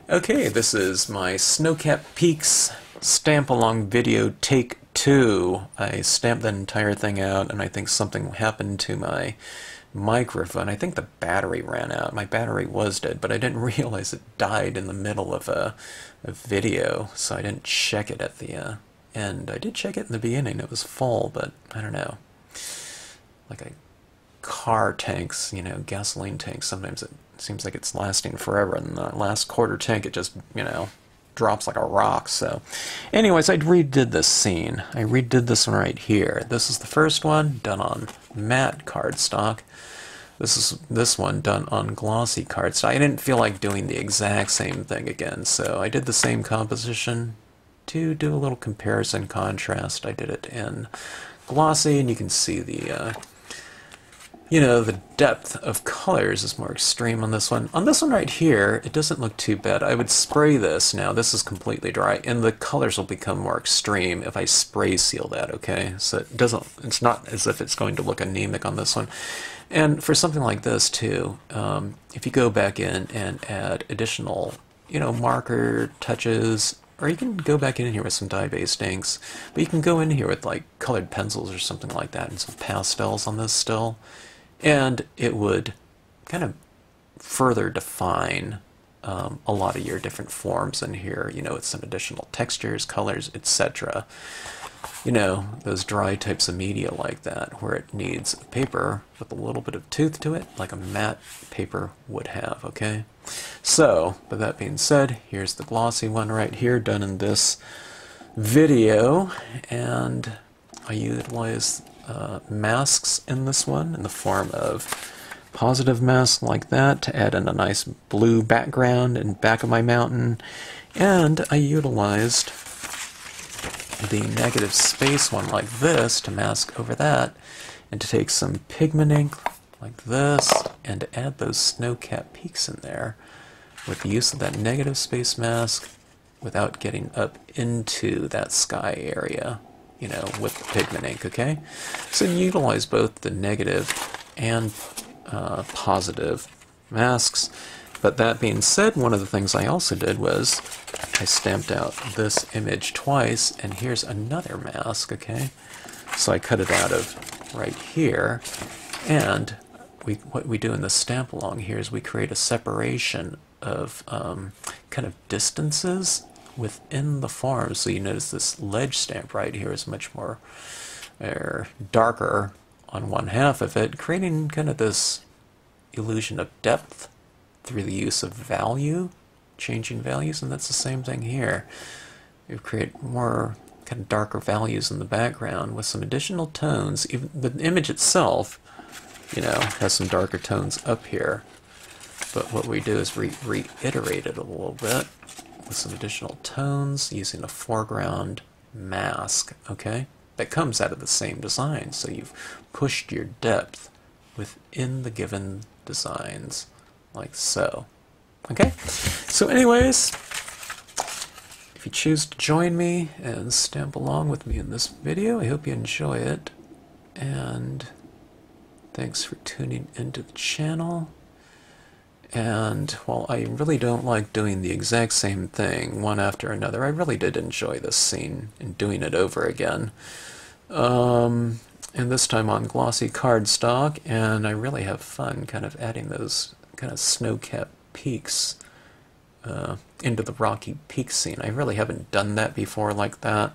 Okay, this is my snow-capped peaks stamp-along video take 2. I stamped that entire thing out, and I think something happened to my microphone. I think the battery ran out. My battery was dead, but I didn't realize it died in the middle of a video, so I didn't check it at the end. I did check it in the beginning. It was full, but I don't know. Like a car tanks, gasoline tanks, sometimes it seems like it's lasting forever, and the last quarter tank it just, drops like a rock. So anyways, I redid this scene. I redid this one right here. This is the first one done on matte cardstock. This one done on glossy cardstock. I didn't feel like doing the exact same thing again, so I did the same composition to do a little comparison contrast. I did it in glossy, and you can see the the depth of colors is more extreme on this one. On this one right here, it doesn't look too bad. I would spray this now. This is completely dry, and the colors will become more extreme if I spray seal that, okay? So it's not as if it's going to look anemic on this one. And for something like this too, if you go back in and add additional, marker touches, or you can go back in here with some dye-based inks, but you can go in here with like colored pencils or something like that and some pastels on this still. And it would kind of further define a lot of your different forms in here, with some additional textures, colors, etc. Those dry types of media like that, where it needs a paper with a little bit of tooth to it, like a matte paper would have, okay? So, with that being said, here's the glossy one right here, done in this video, and I utilize masks in this one in the form of positive mask like that to add in a nice blue background in back of my mountain, and I utilized the negative space one like this to mask over that, and to take some pigment ink like this and to add those snow-capped peaks in there with the use of that negative space mask without getting up into that sky area, with the pigment ink, okay? So you utilize both the negative and positive masks. But that being said, one of the things I also did was I stamped out this image twice, and here's another mask, okay? So I cut it out of right here, and what we do in the stamp along here is we create a separation of kind of distances within the form. So you notice this ledge stamp right here is much more darker on one half of it, creating kind of this illusion of depth through the use of value, changing values, and that's the same thing here. You create more kind of darker values in the background with some additional tones. Even the image itself, has some darker tones up here. But what we do is reiterate it a little bit with some additional tones using a foreground mask, okay? That comes out of the same design, so you've pushed your depth within the given designs, like so. Okay? So anyways, if you choose to join me and stamp along with me in this video, I hope you enjoy it, and thanks for tuning into the channel. And while I really don't like doing the exact same thing one after another, I really did enjoy this scene and doing it over again. And this time on glossy cardstock, and I really have fun kind of adding those kind of snow-capped peaks into the rocky peak scene. I really haven't done that before like that.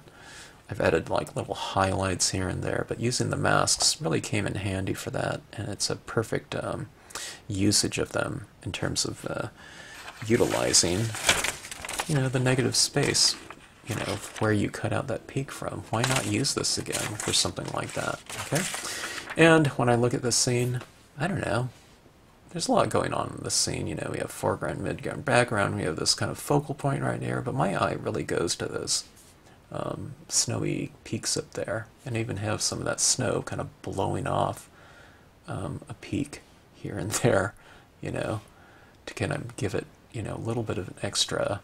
I've added like little highlights here and there, but using the masks really came in handy for that, and it's a perfect usage of them in terms of utilizing, the negative space, where you cut out that peak from. Why not use this again for something like that, okay? And when I look at this scene, I don't know, there's a lot going on in this scene. We have foreground, midground, background, we have this kind of focal point right here, but my eye really goes to those snowy peaks up there, and even have some of that snow kind of blowing off a peak here and there, to kind of give it, a little bit of an extra,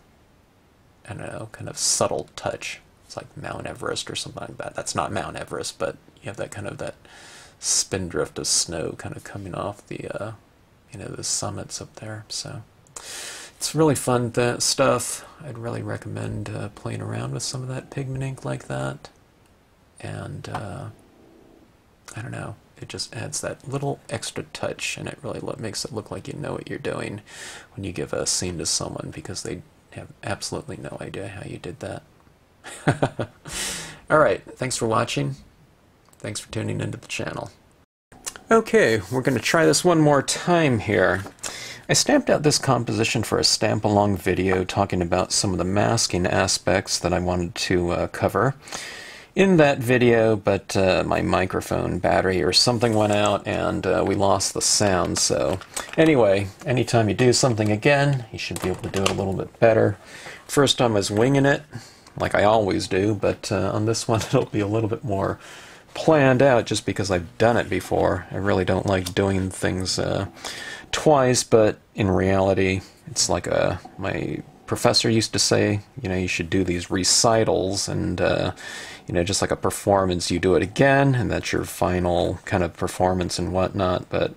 I don't know, kind of subtle touch. It's like Mount Everest or something like that. That's not Mount Everest, but you have that kind of that spindrift of snow kind of coming off the, the summits up there. So It's really fun stuff. I'd really recommend playing around with some of that pigment ink like that. And I don't know, it just adds that little extra touch, and it really makes it look like you know what you're doing when you give a scene to someone, because they have absolutely no idea how you did that. Alright, thanks for watching. Thanks for tuning into the channel. Okay, we're going to try this one more time here. I stamped out this composition for a stamp-along video talking about some of the masking aspects that I wanted to cover in that video, but my microphone battery or something went out and we lost the sound. So anyway, anytime you do something again, you should be able to do it a little bit better. First time I was winging it, like I always do, but on this one it'll be a little bit more planned out just because I've done it before. I really don't like doing things twice, but in reality, it's like my professor used to say, you know, you should do these recitals, and you know, just like a performance, you do it again, and that's your final kind of performance and whatnot. But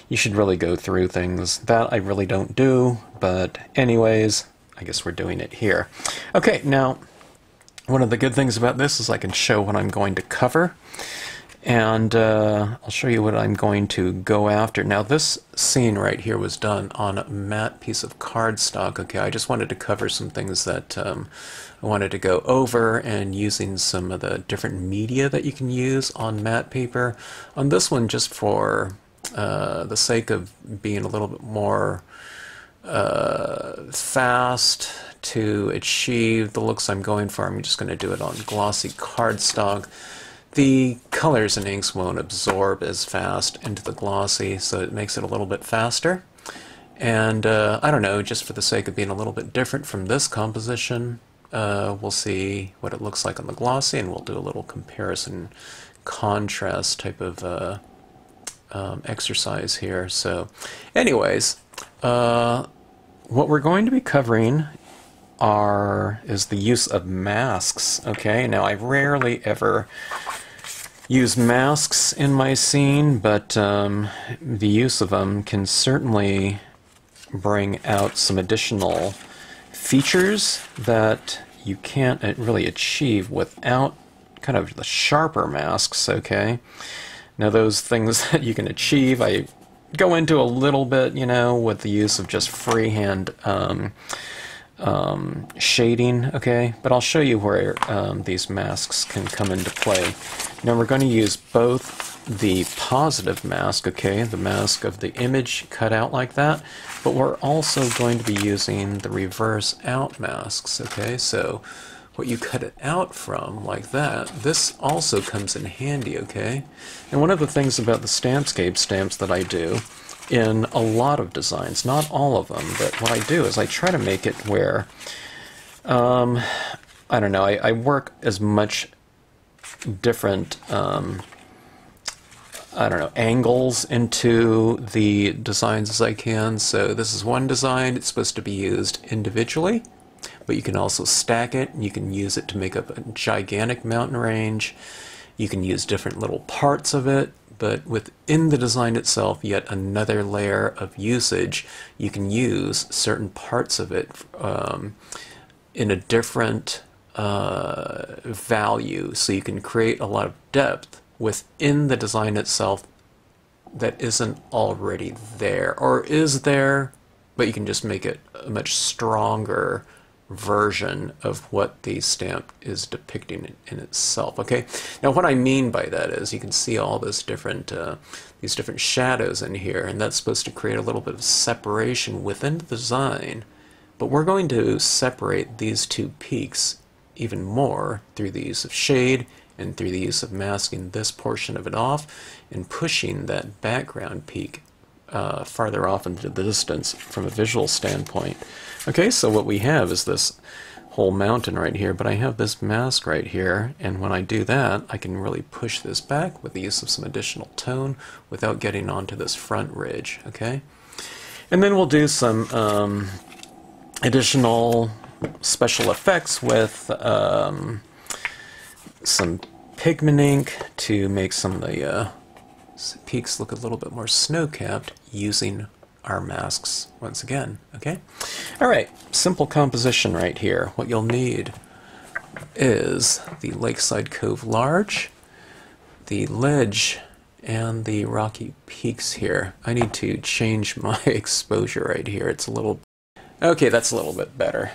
you should really go through things. That I really don't do, but anyways, I guess we're doing it here. Okay, now one of the good things about this is I can show what I'm going to cover, and I'll show you what I'm going to go after. Now this scene right here was done on a matte piece of cardstock. Okay, I just wanted to cover some things that I wanted to go over, and using some of the different media that you can use on matte paper. On this one, just for the sake of being a little bit more fast to achieve the looks I'm going for, I'm just going to do it on glossy cardstock. The colors and inks won't absorb as fast into the glossy, so it makes it a little bit faster. And I don't know, just for the sake of being a little bit different from this composition, we'll see what it looks like on the glossy, and we'll do a little comparison contrast type of exercise here. So anyways, what we're going to be covering is the use of masks. Okay, now I rarely ever use masks in my scene, but the use of them can certainly bring out some additional features that you can't really achieve without kind of the sharper masks. Okay, now those things that you can achieve, I go into a little bit, you know, with the use of just freehand shading, okay, but I'll show you where these masks can come into play. Now we're going to use both the positive mask, okay, the mask of the image cut out like that, but we're also going to be using the reverse out masks, okay, so what you cut it out from like that, this also comes in handy, okay. And one of the things about the Stampscape stamps that I do in a lot of designs, not all of them, but what I do is I try to make it where, I don't know, I work as much different, I don't know, angles into the designs as I can. So this is one design, it's supposed to be used individually, but you can also stack it, and you can use it to make up a gigantic mountain range. You can use different little parts of it, but within the design itself, yet another layer of usage. You can use certain parts of it in a different value, so you can create a lot of depth within the design itself that isn't already there, or is there, but you can just make it a much stronger version of what the stamp is depicting in itself. Okay, now what I mean by that is you can see all this different these different shadows in here, and that's supposed to create a little bit of separation within the design, but we're going to separate these two peaks even more through the use of shade and through the use of masking this portion of it off and pushing that background peak farther off into the distance from a visual standpoint. Okay, so what we have is this whole mountain right here, but I have this mask right here, and when I do that, I can really push this back with the use of some additional tone without getting onto this front ridge, okay? And then we'll do some additional special effects with some pigment ink to make some of the peaks look a little bit more snow-capped using our masks once again, okay? All right, simple composition right here. What you'll need is the Lakeside Cove Large, the ledge, and the rocky peaks here. I need to change my exposure right here. It's a little... Okay, that's a little bit better.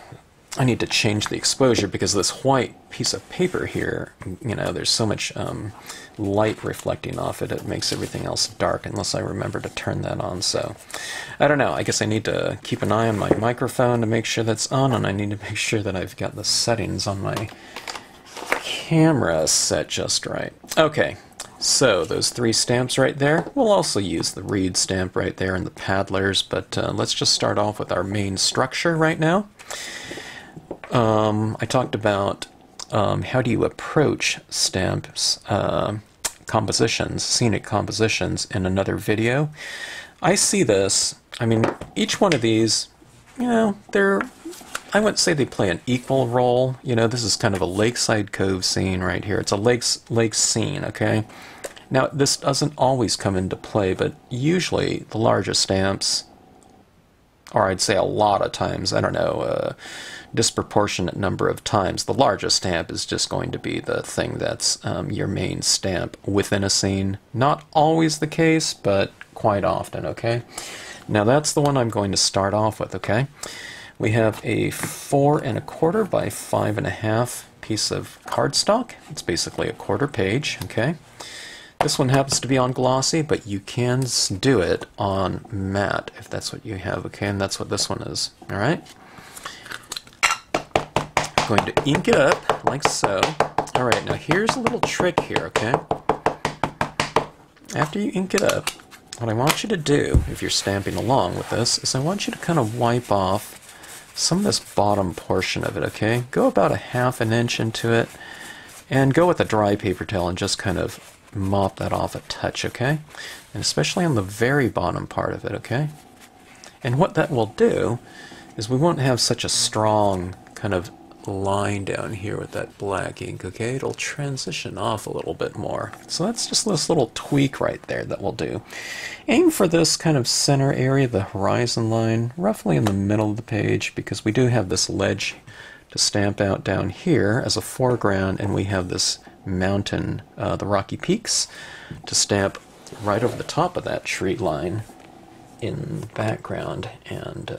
I need to change the exposure because this white piece of paper here, you know, there's so much light reflecting off it, it makes everything else dark unless I remember to turn that on. So, I don't know, I guess I need to keep an eye on my microphone to make sure that's on, and I need to make sure that I've got the settings on my camera set just right. Okay, so those 3 stamps right there, we'll also use the reed stamp right there and the paddlers, but let's just start off with our main structure right now. I talked about how do you approach stamps, compositions, scenic compositions in another video. I see this, I mean, each one of these, you know, I wouldn't say they play an equal role. You know, this is kind of a Lakeside Cove scene right here. It's a lake scene, okay? Now, this doesn't always come into play, but usually the larger stamps, or I'd say a lot of times, I don't know, a disproportionate number of times, the largest stamp is just going to be the thing that's your main stamp within a scene. Not always the case, but quite often, okay? Now that's the one I'm going to start off with, okay? We have a 4 1/4 by 5 1/2 piece of cardstock. It's basically a quarter page, okay? This one happens to be on glossy, but you can do it on matte if that's what you have, okay? And that's what this one is, all right? I'm going to ink it up like so. All right, now here's a little trick here, okay? After you ink it up, what I want you to do, if you're stamping along with this, is I want you to kind of wipe off some of this bottom portion of it, okay? Go about a 1/2 inch into it, and go with a dry paper towel and just kind of mop that off a touch, okay? And especially on the very bottom part of it, okay? And what that will do is we won't have such a strong kind of line down here with that black ink, okay? It'll transition off a little bit more. So that's just this little tweak right there that we'll do. Aim for this kind of center area, the horizon line, roughly in the middle of the page, because we do have this ledge to stamp out down here as a foreground, and we have this mountain, the rocky peaks, to stamp right over the top of that tree line in the background and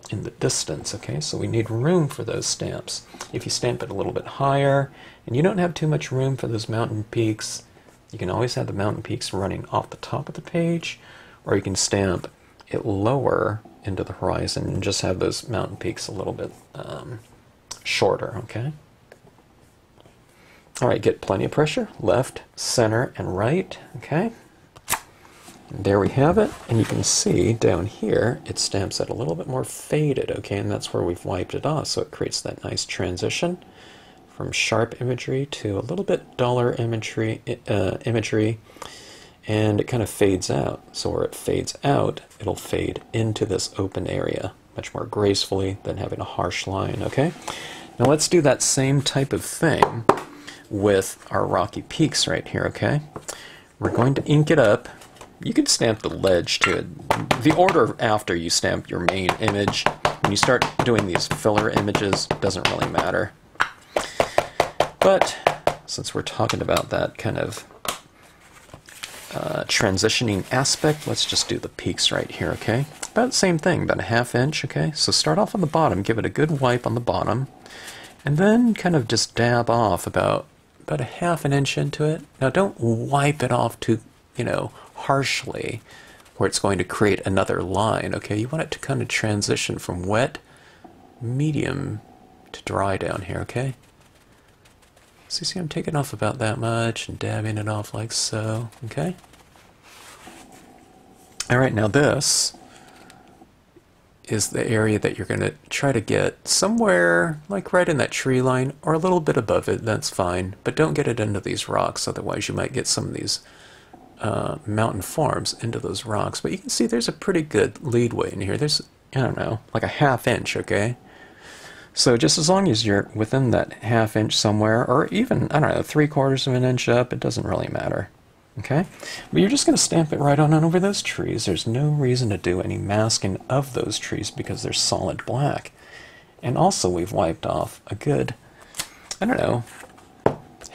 in the distance, okay? So we need room for those stamps. If you stamp it a little bit higher and you don't have too much room for those mountain peaks, you can always have the mountain peaks running off the top of the page, or you can stamp it lower into the horizon and just have those mountain peaks a little bit shorter, okay? All right, get plenty of pressure, left, center, and right, okay? And there we have it, and you can see down here it stamps it a little bit more faded, okay, and that's where we've wiped it off, so it creates that nice transition from sharp imagery to a little bit duller imagery, and it kind of fades out. So where it fades out, it'll fade into this open area much more gracefully than having a harsh line, okay? Now let's do that same type of thing with our rocky peaks right here, okay? We're going to ink it up. You could stamp the ledge to it. The order after you stamp your main image, when you start doing these filler images, doesn't really matter. But since we're talking about that kind of transitioning aspect, let's just do the peaks right here, okay? About the same thing, about a 1/2 inch, okay? So start off on the bottom, give it a good wipe on the bottom, and then kind of just dab off about a 1/2 inch into it. Now don't wipe it off too, you know, harshly, where it's going to create another line, okay? You want it to kind of transition from wet, medium, to dry down here, okay? So you see I'm taking off about that much and dabbing it off like so, okay? Alright, now this is the area that you're going to try to get somewhere like right in that tree line or a little bit above it, that's fine, but don't get it into these rocks, otherwise you might get some of these mountain forms into those rocks. But you can see there's a pretty good leadway in here. There's, I don't know, like a 1/2 inch, okay? So just as long as you're within that 1/2 inch somewhere, or even, I don't know, 3/4 of an inch up, it doesn't really matter, okay? But you're just going to stamp it right on over those trees. There's no reason to do any masking of those trees because they're solid black. And also we've wiped off a good, I don't know,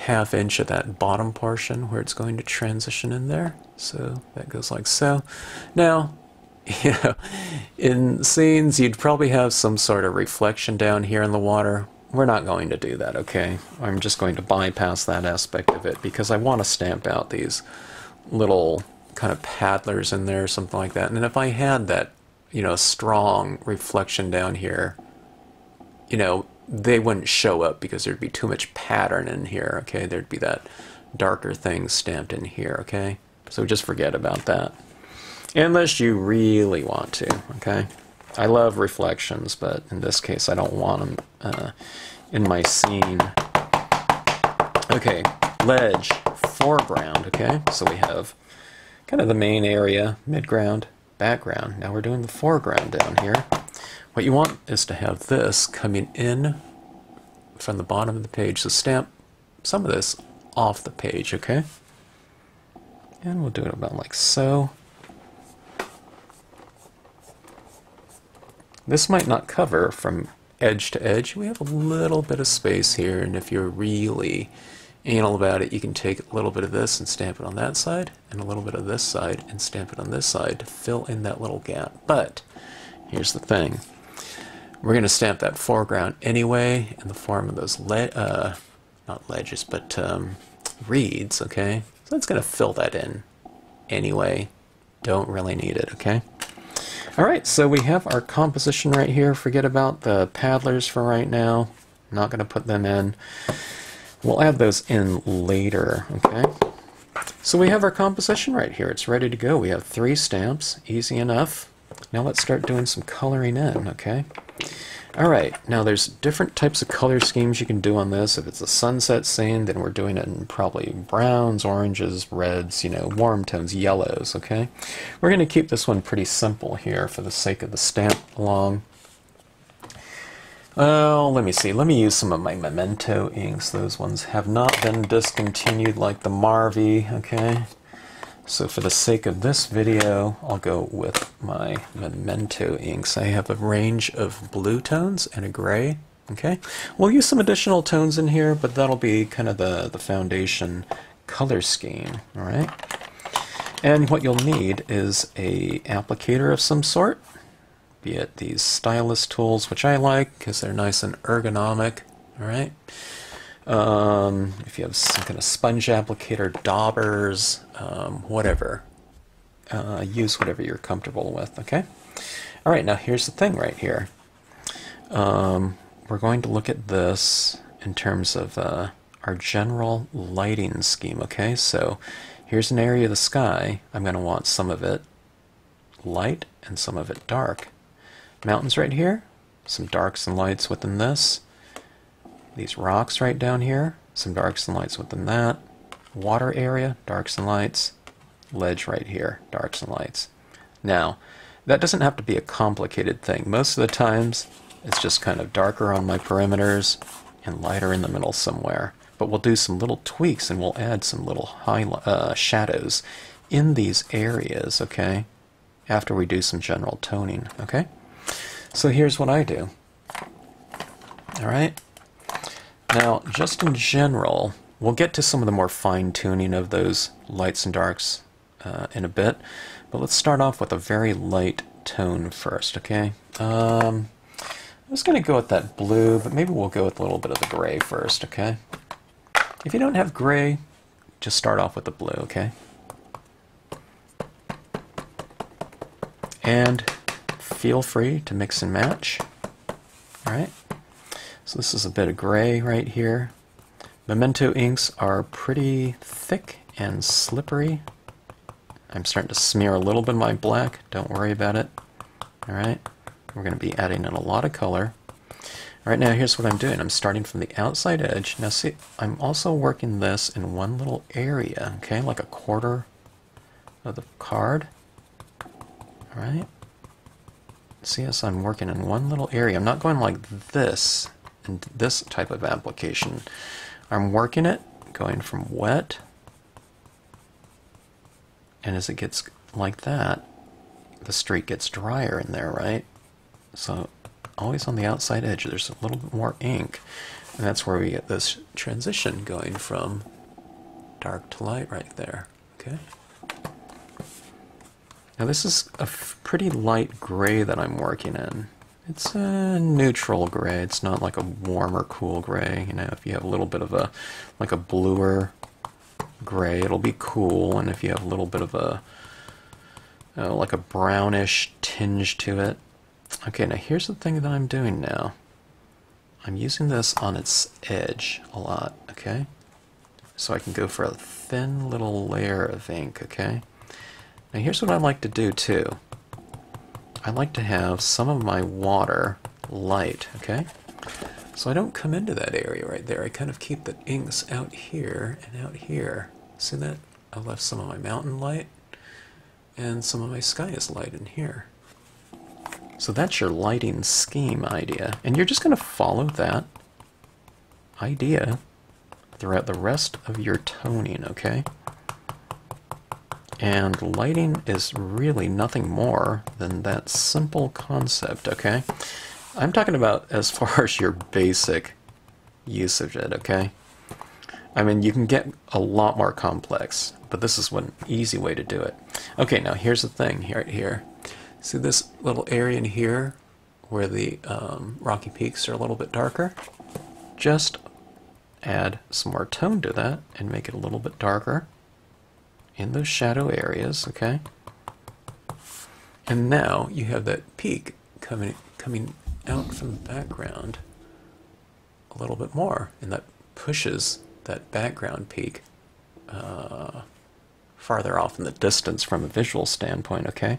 ½ inch of that bottom portion where it's going to transition in there. So that goes like so. Now, you know, in scenes you'd probably have some sort of reflection down here in the water. We're not going to do that, okay? I'm just going to bypass that aspect of it because I want to stamp out these little kind of paddlers in there or something like that. And if I had that, you know, strong reflection down here, you know, they wouldn't show up because there'd be too much pattern in here, okay? There'd be that darker thing stamped in here, okay? So just forget about that. Unless you really want to, okay? I love reflections, but in this case I don't want them in my scene. Okay, ledge, foreground, okay? So we have kind of the main area, midground, background. Now we're doing the foreground down here. What you want is to have this coming in from the bottom of the page. So stamp some of this off the page, okay? And we'll do it about like so. This might not cover from edge to edge. We have a little bit of space here, and if you're really anal about it, you can take a little bit of this and stamp it on that side, and a little bit of this side and stamp it on this side to fill in that little gap. But here's the thing. We're going to stamp that foreground anyway in the form of those, not ledges, but reeds, okay? So it's going to fill that in anyway. Don't really need it, okay? Alright, so we have our composition right here. Forget about the paddlers for right now. I'm not going to put them in. We'll add those in later, okay? So we have our composition right here. It's ready to go. We have 3 stamps, easy enough. Now let's start doing some coloring in, okay? Alright, now there's different types of color schemes you can do on this. If it's a sunset scene, then we're doing it in probably browns, oranges, reds, you know, warm tones, yellows, okay? We're going to keep this one pretty simple here for the sake of the stamp along. Oh, let me see. Let me use some of my Memento inks. Those ones have not been discontinued like the Marvy, okay? So for the sake of this video, I'll go with my Memento inks. I have a range of blue tones and a gray, okay? We'll use some additional tones in here, but that'll be kind of the foundation color scheme, all right? And what you'll need is a applicator of some sort, be it these stylus tools, which I like because they're nice and ergonomic, all right? If you have some kind of sponge applicator, daubers, whatever, use whatever you're comfortable with, okay? Alright, now here's the thing right here. We're going to look at this in terms of our general lighting scheme, okay? So here's an area of the sky. I'm going to want some of it light and some of it dark. Mountains right here, some darks and lights within this. These rocks right down here, some darks and lights within that. Water area, darks and lights. Ledge right here, darks and lights. Now, that doesn't have to be a complicated thing. Most of the times, it's just kind of darker on my perimeters and lighter in the middle somewhere. But we'll do some little tweaks and we'll add some little shadows in these areas, okay? After we do some general toning, okay? So here's what I do. Alright? Now, just in general, we'll get to some of the more fine-tuning of those lights and darks in a bit, but let's start off with a very light tone first, okay? I'm just going to go with that blue, but maybe we'll go with a little bit of the gray first, okay? If you don't have gray, just start off with the blue, okay? And feel free to mix and match, alright? So this is a bit of gray right here. Memento inks are pretty thick and slippery. I'm starting to smear a little bit of my black. Don't worry about it. Alright, we're going to be adding in a lot of color. Alright, now here's what I'm doing. I'm starting from the outside edge. Now see, I'm also working this in one little area, okay, like a quarter of the card. Alright. See, as I'm working in one little area. I'm not going like this in this type of application. I'm working it, going from wet And as it gets like that, the streak gets drier in there, right? So always on the outside edge, there's a little bit more ink. And that's where we get this transition going from dark to light right there, okay? Now this is a pretty light gray that I'm working in. It's a neutral gray. It's not like a warm or cool gray. You know, if you have a little bit of a, like a bluer gray, it'll be cool. And if you have a little bit of a, like a brownish tinge to it. Okay, now here's the thing that I'm doing now. I'm using this on its edge a lot, okay? So I can go for a thin little layer of ink, okay? Now here's what I like to do too. I like to have some of my water light, okay? So I don't come into that area right there. I kind of keep the inks out here and out here. See that? I left some of my mountain light and some of my sky is light in here. So that's your lighting scheme idea. And you're just going to follow that idea throughout the rest of your toning, okay? And lighting is really nothing more than that simple concept, okay? I'm talking about as far as your basic use of it, okay? I mean, you can get a lot more complex, but this is one easy way to do it. Okay, now here's the thing right here. See this little area in here where the rocky peaks are a little bit darker? Just add some more tone to that and make it a little bit darker in those shadow areas, okay? And now you have that peak coming out from the background a little bit more, and that pushes that background peak farther off in the distance from a visual standpoint, okay?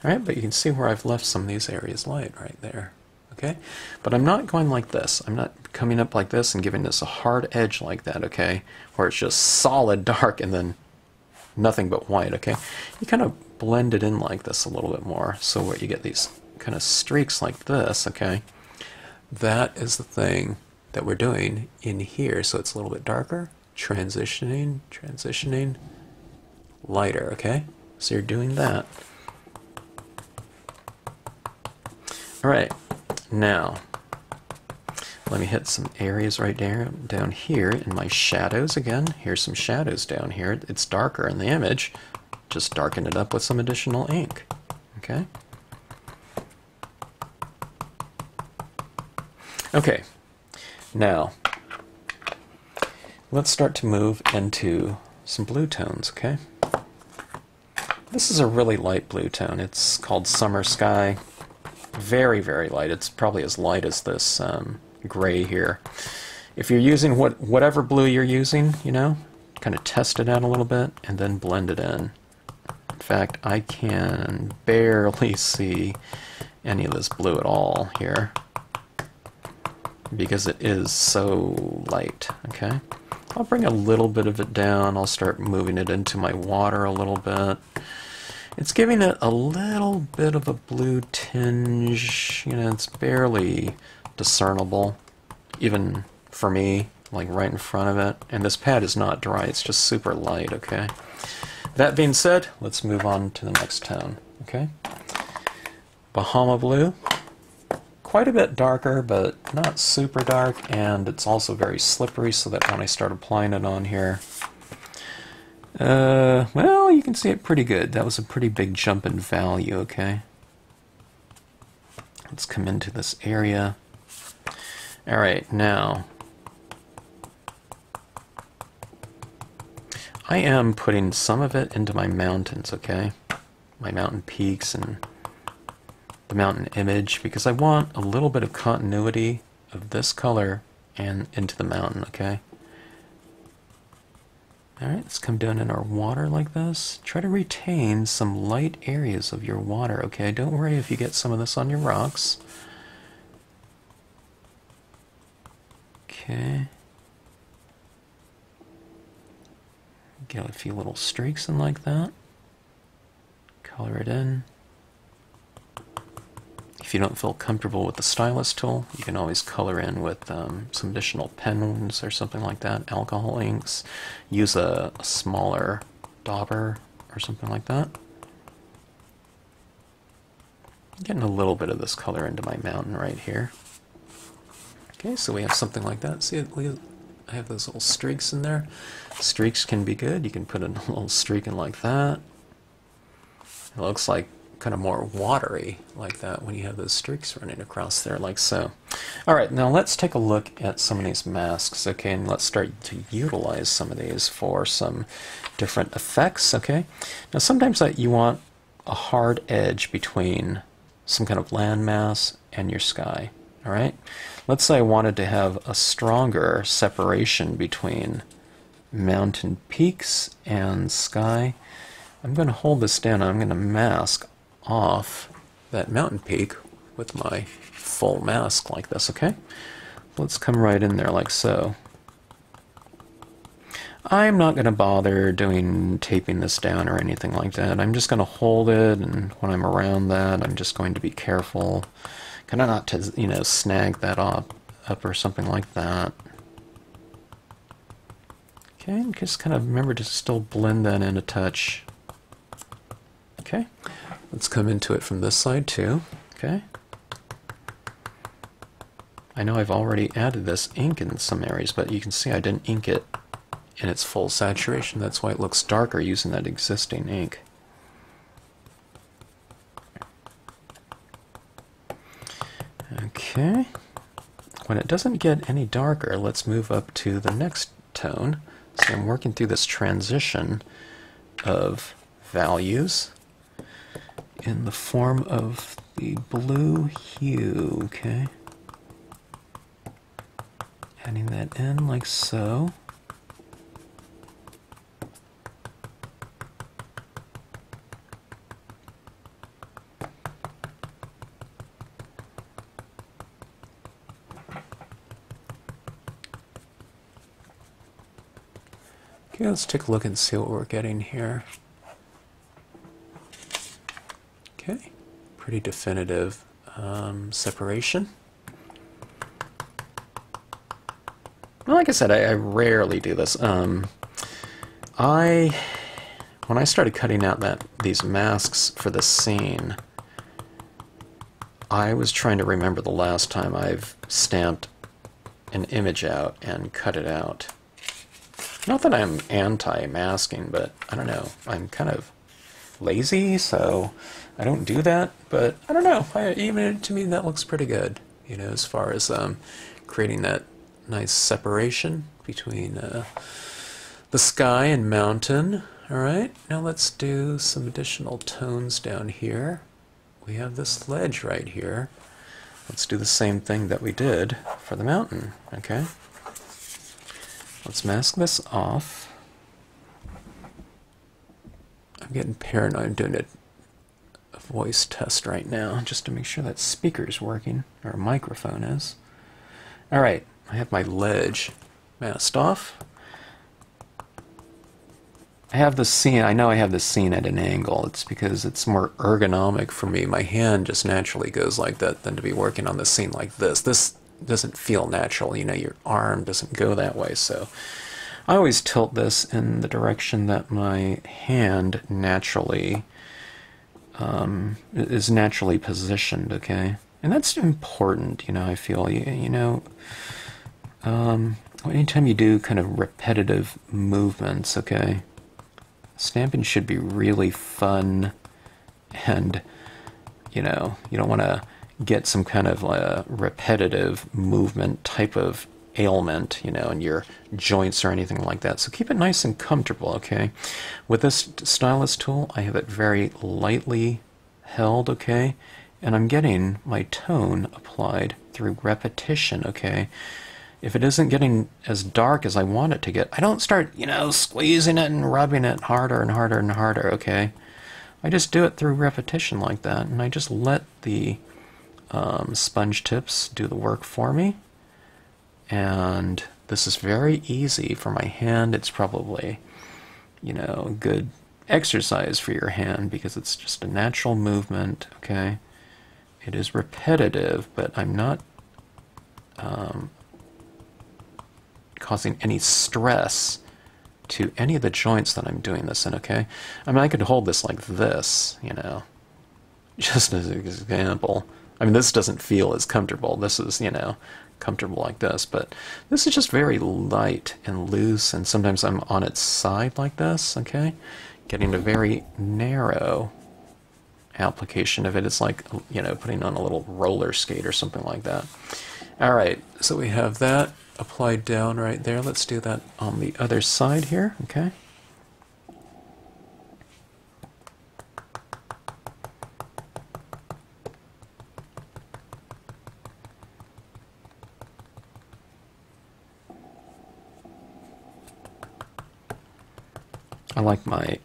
Alright, but you can see where I've left some of these areas light right there, okay? But I'm not going like this. I'm not coming up like this and giving this a hard edge like that, okay? Where it's just solid dark and then nothing but white, okay? You kind of blend it in like this a little bit more, so where you get these kind of streaks like this, okay? That is the thing that we're doing in here, so it's a little bit darker, transitioning, lighter, okay? So you're doing that. Alright, now let me hit some areas right there, down here in my shadows again. Here's some shadows down here. It's darker in the image. Just darken it up with some additional ink. Okay? Okay, now let's start to move into some blue tones, okay? This is a really light blue tone. It's called Summer Sky. Very, very light. It's probably as light as this gray here. If you're using whatever blue you're using, you know, kind of test it out a little bit and then blend it in. In fact, I can barely see any of this blue at all here because it is so light, okay? I'll bring a little bit of it down. I'll start moving it into my water a little bit. It's giving it a little bit of a blue tinge, you know, it's barely discernible, even for me, like right in front of it. And this pad is not dry, it's just super light, okay? That being said, let's move on to the next tone, okay? Bahama Blue, quite a bit darker, but not super dark, and it's also very slippery, so that when I start applying it on here, well, you can see it pretty good. That was a pretty big jump in value, okay? Let's come into this area. Alright, now I am putting some of it into my mountains, okay? My mountain peaks and the mountain image, because I want a little bit of continuity of this color and into the mountain, okay? Alright, let's come down in our water like this. Try to retain some light areas of your water, okay? Don't worry if you get some of this on your rocks. Okay. Get a few little streaks in like that. Color it in. If you don't feel comfortable with the stylus tool, you can always color in with some additional pens or something like that, alcohol inks. Use a smaller dauber or something like that. I'm getting a little bit of this color into my mountain right here. Okay, so we have something like that. See, I have those little streaks in there. Streaks can be good. You can put a little streak in like that. It looks like kind of more watery like that when you have those streaks running across there like so. Alright, now let's take a look at some of these masks, okay, and let's start to utilize some of these for some different effects, okay. Now sometimes you want a hard edge between some kind of landmass and your sky, alright. Let's say I wanted to have a stronger separation between mountain peaks and sky. I'm going to hold this down and I'm going to mask off that mountain peak with my full mask like this, okay? Let's come right in there like so. I'm not going to bother taping this down or anything like that. I'm just going to hold it, and when I'm around that, I'm just going to be careful, kind of not to, you know, snag that up or something like that. Okay, and just kind of remember to still blend that in a touch. Okay, let's come into it from this side too. Okay. I know I've already added this ink in some areas, but you can see I didn't ink it in its full saturation. That's why it looks darker using that existing ink. Okay. When it doesn't get any darker, let's move up to the next tone. So I'm working through this transition of values in the form of the blue hue, okay? Adding that in like so. Okay, let's take a look and see what we're getting here. Okay, pretty definitive separation. Well, like I said, I rarely do this. When I started cutting out these masks for the scene, I was trying to remember the last time I've stamped an image out and cut it out. Not that I'm anti-masking, but I don't know. I'm kind of lazy, so I don't do that. But I don't know. Even to me, that looks pretty good. You know, as far as creating that nice separation between the sky and mountain. All right. Now let's do some additional tones down here. We have this ledge right here. Let's do the same thing that we did for the mountain. Okay. Let's mask this off. I'm getting paranoid. I'm doing a voice test right now just to make sure that speaker's working, or microphone is. Alright, I have my ledge masked off. I have this scene, I know I have this scene at an angle. It's because it's more ergonomic for me. My hand just naturally goes like that than to be working on the scene like this. This doesn't feel natural, you know, your arm doesn't go that way, so I always tilt this in the direction that my hand naturally is naturally positioned, okay? And that's important, you know, I feel, anytime you do kind of repetitive movements, okay, stamping should be really fun, and, you know, you don't want to get some kind of repetitive movement type of ailment, you know, in your joints or anything like that. So keep it nice and comfortable, okay? With this stylus tool, I have it very lightly held, okay? And I'm getting my tone applied through repetition, okay? If it isn't getting as dark as I want it to get, I don't start, you know, squeezing it and rubbing it harder and harder and harder, okay? I just do it through repetition like that, and I just let the sponge tips do the work for me. And this is very easy for my hand. It's probably, you know, good exercise for your hand because it's just a natural movement, okay? It is repetitive, but I'm not causing any stress to any of the joints that I'm doing this in, okay? I mean, I could hold this like this, you know, just as an example. I mean, this doesn't feel as comfortable. This is, you know, comfortable like this, but this is just very light and loose, and sometimes I'm on its side like this, okay? Getting a very narrow application of it. It's like, you know, putting on a little roller skate or something like that. All right, so we have that applied down right there. Let's do that on the other side here, okay? I like my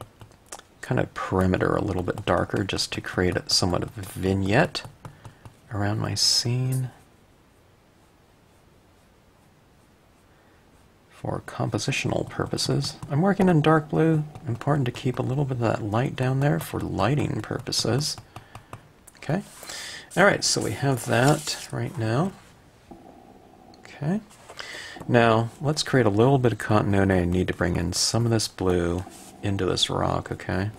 kind of perimeter a little bit darker just to create a somewhat of a vignette around my scene. For compositional purposes. I'm working in dark blue. Important to keep a little bit of that light down there for lighting purposes. Okay. Alright, so we have that right now. Okay. Now, let's create a little bit of continuity. I need to bring in some of this blue into this rock, okay?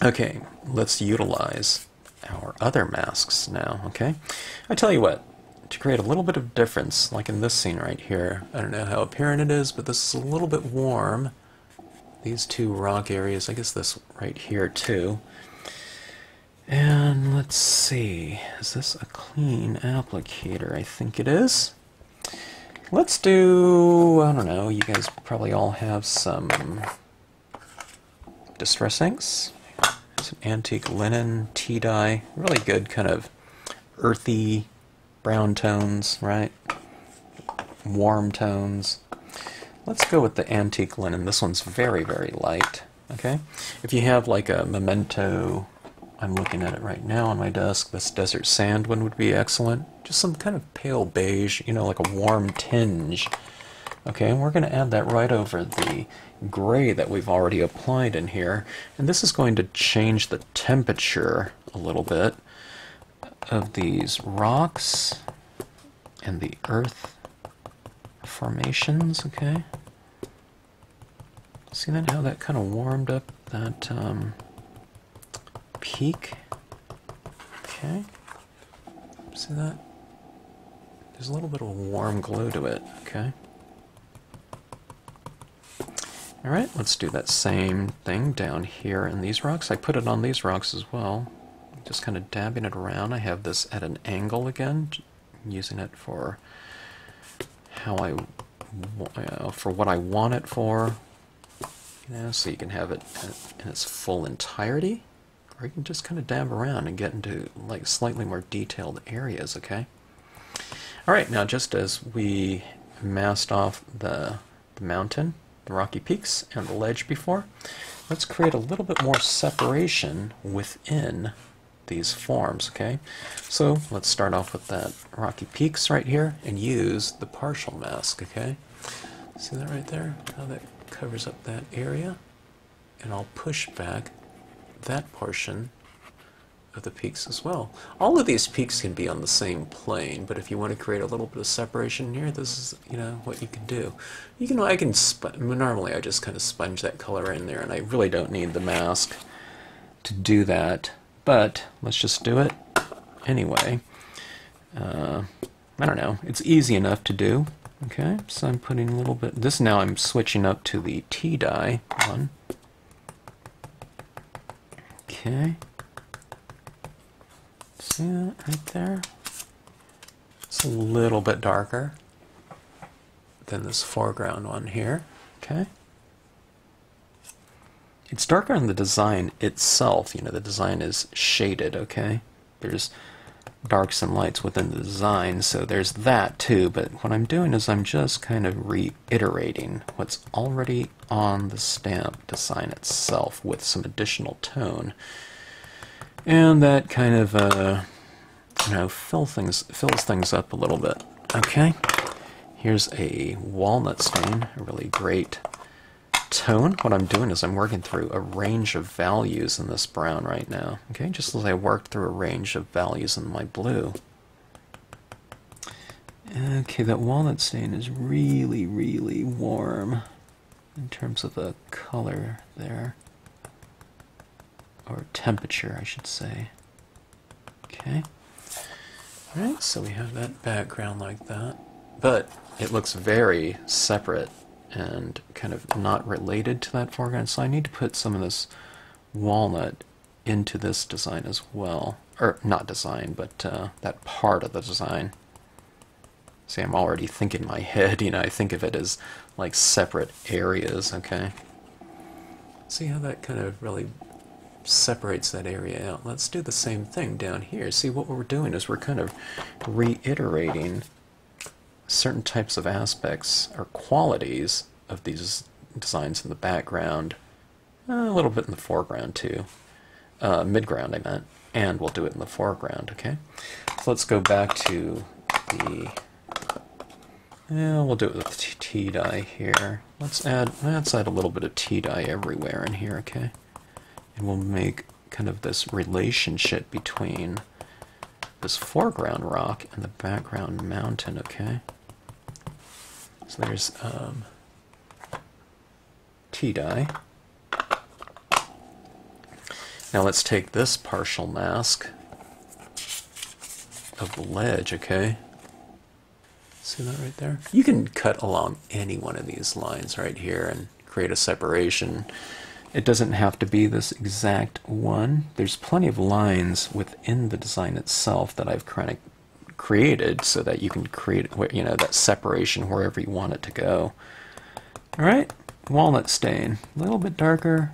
Okay, let's utilize our other masks now, okay? I tell you what, to create a little bit of difference, like in this scene right here, I don't know how apparent it is, but this is a little bit warm. These two rock areas, I guess this right here too. And let's see, is this a clean applicator? I think it is. Let's do, I don't know, you guys probably all have some distress inks. Some antique linen, tea dye, really good kind of earthy brown tones, right? Warm tones. Let's go with the antique linen. This one's very, very light, okay? If you have like a Memento, I'm looking at it right now on my desk, this desert sand one would be excellent. Just some kind of pale beige, you know, like a warm tinge. Okay, and we're going to add that right over the gray that we've already applied in here. And this is going to change the temperature a little bit of these rocks and the earth formations, okay? See that, how that kind of warmed up that peak? Okay, see that? There's a little bit of a warm glow to it, okay? Alright, let's do that same thing down here in these rocks. I put it on these rocks as well. Just kind of dabbing it around. I have this at an angle again, using it for how for what I want it for. You know, so you can have it in its full entirety, or you can just kind of dab around and get into like slightly more detailed areas, okay? Alright, now just as we masked off the mountain, the rocky peaks, and the ledge before, let's create a little bit more separation within these forms, okay? So let's start off with that rocky peaks right here and use the partial mask, okay? See that right there? How that covers up that area? And I'll push back that portion of the peaks as well. All of these peaks can be on the same plane, but if you want to create a little bit of separation here, this is, you know, what you can do. You can, normally I just kind of sponge that color in there, and I really don't need the mask to do that, but let's just do it anyway. I don't know, it's easy enough to do. Okay, so I'm putting a little bit, this now I'm switching up to the tea dye one. Okay. See that right there? It's a little bit darker than this foreground one here. Okay. It's darker on the design itself. You know, the design is shaded, okay? There's darks and lights within the design, so there's that too, but what I'm doing is I'm just kind of reiterating what's already on the stamp design itself with some additional tone. And that kind of, you know, fills things up a little bit. Okay, here's a walnut stain, a really great tone. What I'm doing is I'm working through a range of values in this brown right now. Okay, just as I worked through a range of values in my blue. Okay, that walnut stain is really, really warm in terms of the color there. Or temperature, I should say. Okay. Alright, so we have that background like that. But it looks very separate and kind of not related to that foreground, so I need to put some of this walnut into this design as well. Or, not design, but that part of the design. See, I'm already thinking in my head, I think of it as like separate areas, okay? See how that kind of really separates that area out. Let's do the same thing down here. See, what we're doing is we're kind of reiterating certain types of aspects or qualities of these designs in the background, a little bit in the foreground too. Midground, I meant, and we'll do it in the foreground, okay? So let's go back to the... we'll do it with tea dye here. Let's add a little bit of tea dye everywhere in here, okay? And we'll make kind of this relationship between this foreground rock and the background mountain, okay? So there's tea dye. Now let's take this partial mask of the ledge, okay? See that right there? You can cut along any one of these lines right here and create a separation. It doesn't have to be this exact one. There's plenty of lines within the design itself that I've kind of created so that you can create, that separation wherever you want it to go. All right, walnut stain, a little bit darker,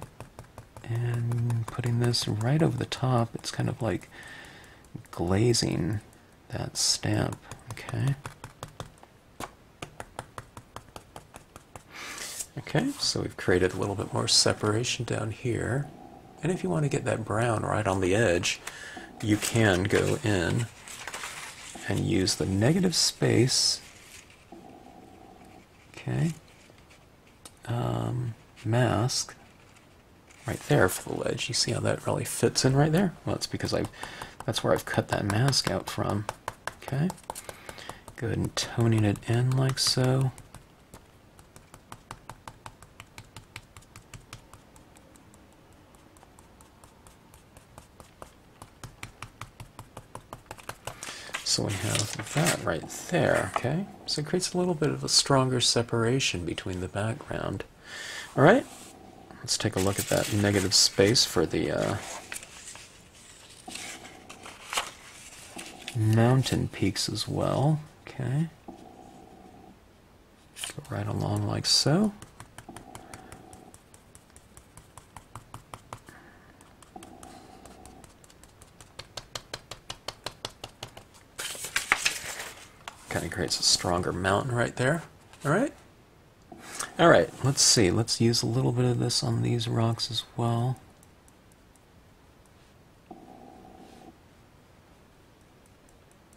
and putting this right over the top. It's kind of like glazing that stamp, okay? Okay, so we've created a little bit more separation down here. And if you want to get that brown right on the edge, you can go in and use the negative space, okay, mask right there for the ledge. You see how that really fits in right there? Well, it's because that's where I've cut that mask out from. Okay, go ahead and toning it in like so. So we have that right there, okay? So it creates a little bit of a stronger separation between the background. All right, let's take a look at that negative space for the mountain peaks as well, okay? Go right along like so. Kind of creates a stronger mountain right there. All right. All right, let's see. Let's use a little bit of this on these rocks as well.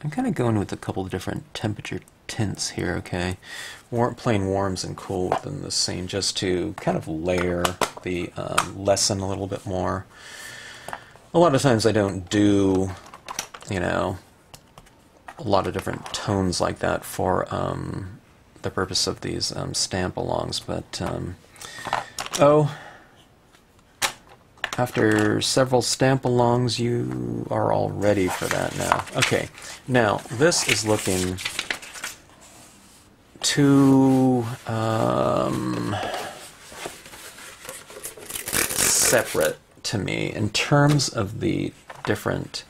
I'm kind of going with a couple of different temperature tints here, okay? Plain warms and cool within the scene, just to kind of layer the lesson a little bit more. A lot of times I don't do, a lot of different tones like that for the purpose of these stamp alongs, but after several stamp alongs you are all ready for that now. Okay, now this is looking too separate to me in terms of the different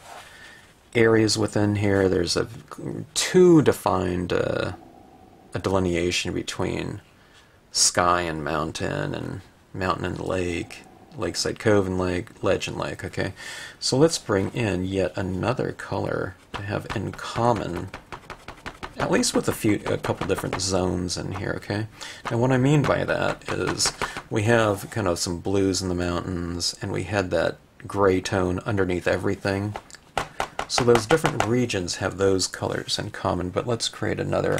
areas within here. There's a too defined a delineation between sky and mountain and lake, Lakeside, Cove and lake, ledge and lake, okay? So let's bring in yet another color to have in common, at least with a couple different zones in here, okay? And what I mean by that is we have kind of some blues in the mountains, and we had that gray tone underneath everything. So those different regions have those colors in common, but let's create another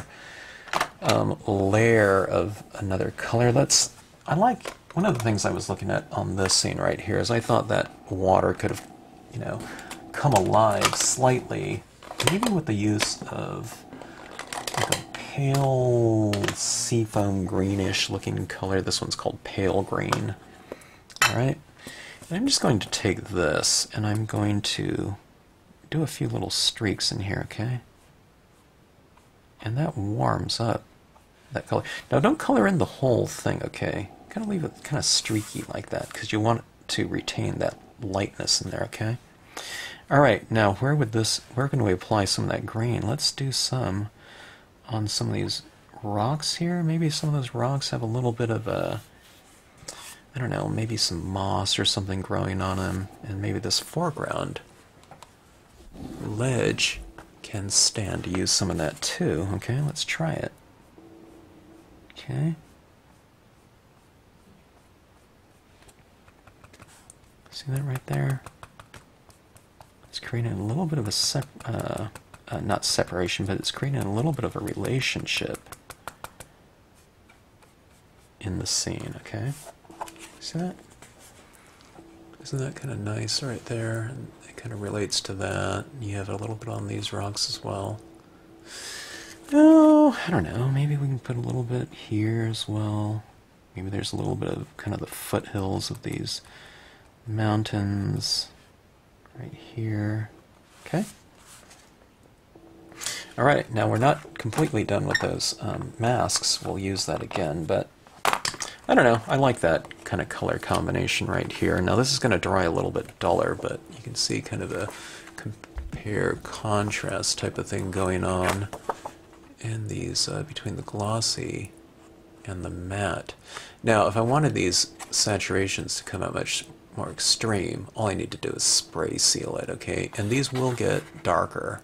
layer of another color. One of the things I was looking at on this scene right here is I thought that water could have, come alive slightly, maybe with the use of like pale seafoam greenish looking color. This one's called pale green. Alright, and I'm just going to take this and I'm going to do a few little streaks in here, okay? And that warms up that color. Now don't color in the whole thing, okay? Kind of leave it kind of streaky like that because you want it to retain that lightness in there, okay? Alright, now where can we apply some of that green? Let's do some on some of these rocks here. Maybe some of those rocks have a little bit of a, I don't know, maybe some moss or something growing on them, and maybe this foreground ledge can stand to use some of that too. Okay, let's try it. Okay. See that right there? It's creating a little bit of a not separation, but it's creating a little bit of a relationship in the scene, okay? See that? Isn't that kind of nice right there? And it kind of relates to that. You have a little bit on these rocks as well. Oh, I don't know. Maybe we can put a little bit here as well. Maybe there's a little bit of kind of the foothills of these mountains right here. Okay. Alright, now we're not completely done with those masks. We'll use that again, but I don't know. I like that kind of color combination right here. Now this is going to dry a little bit duller, but you can see kind of a compare contrast type of thing going on in these between the glossy and the matte. Now if I wanted these saturations to come out much more extreme, all I need to do is spray seal it, okay? And these will get darker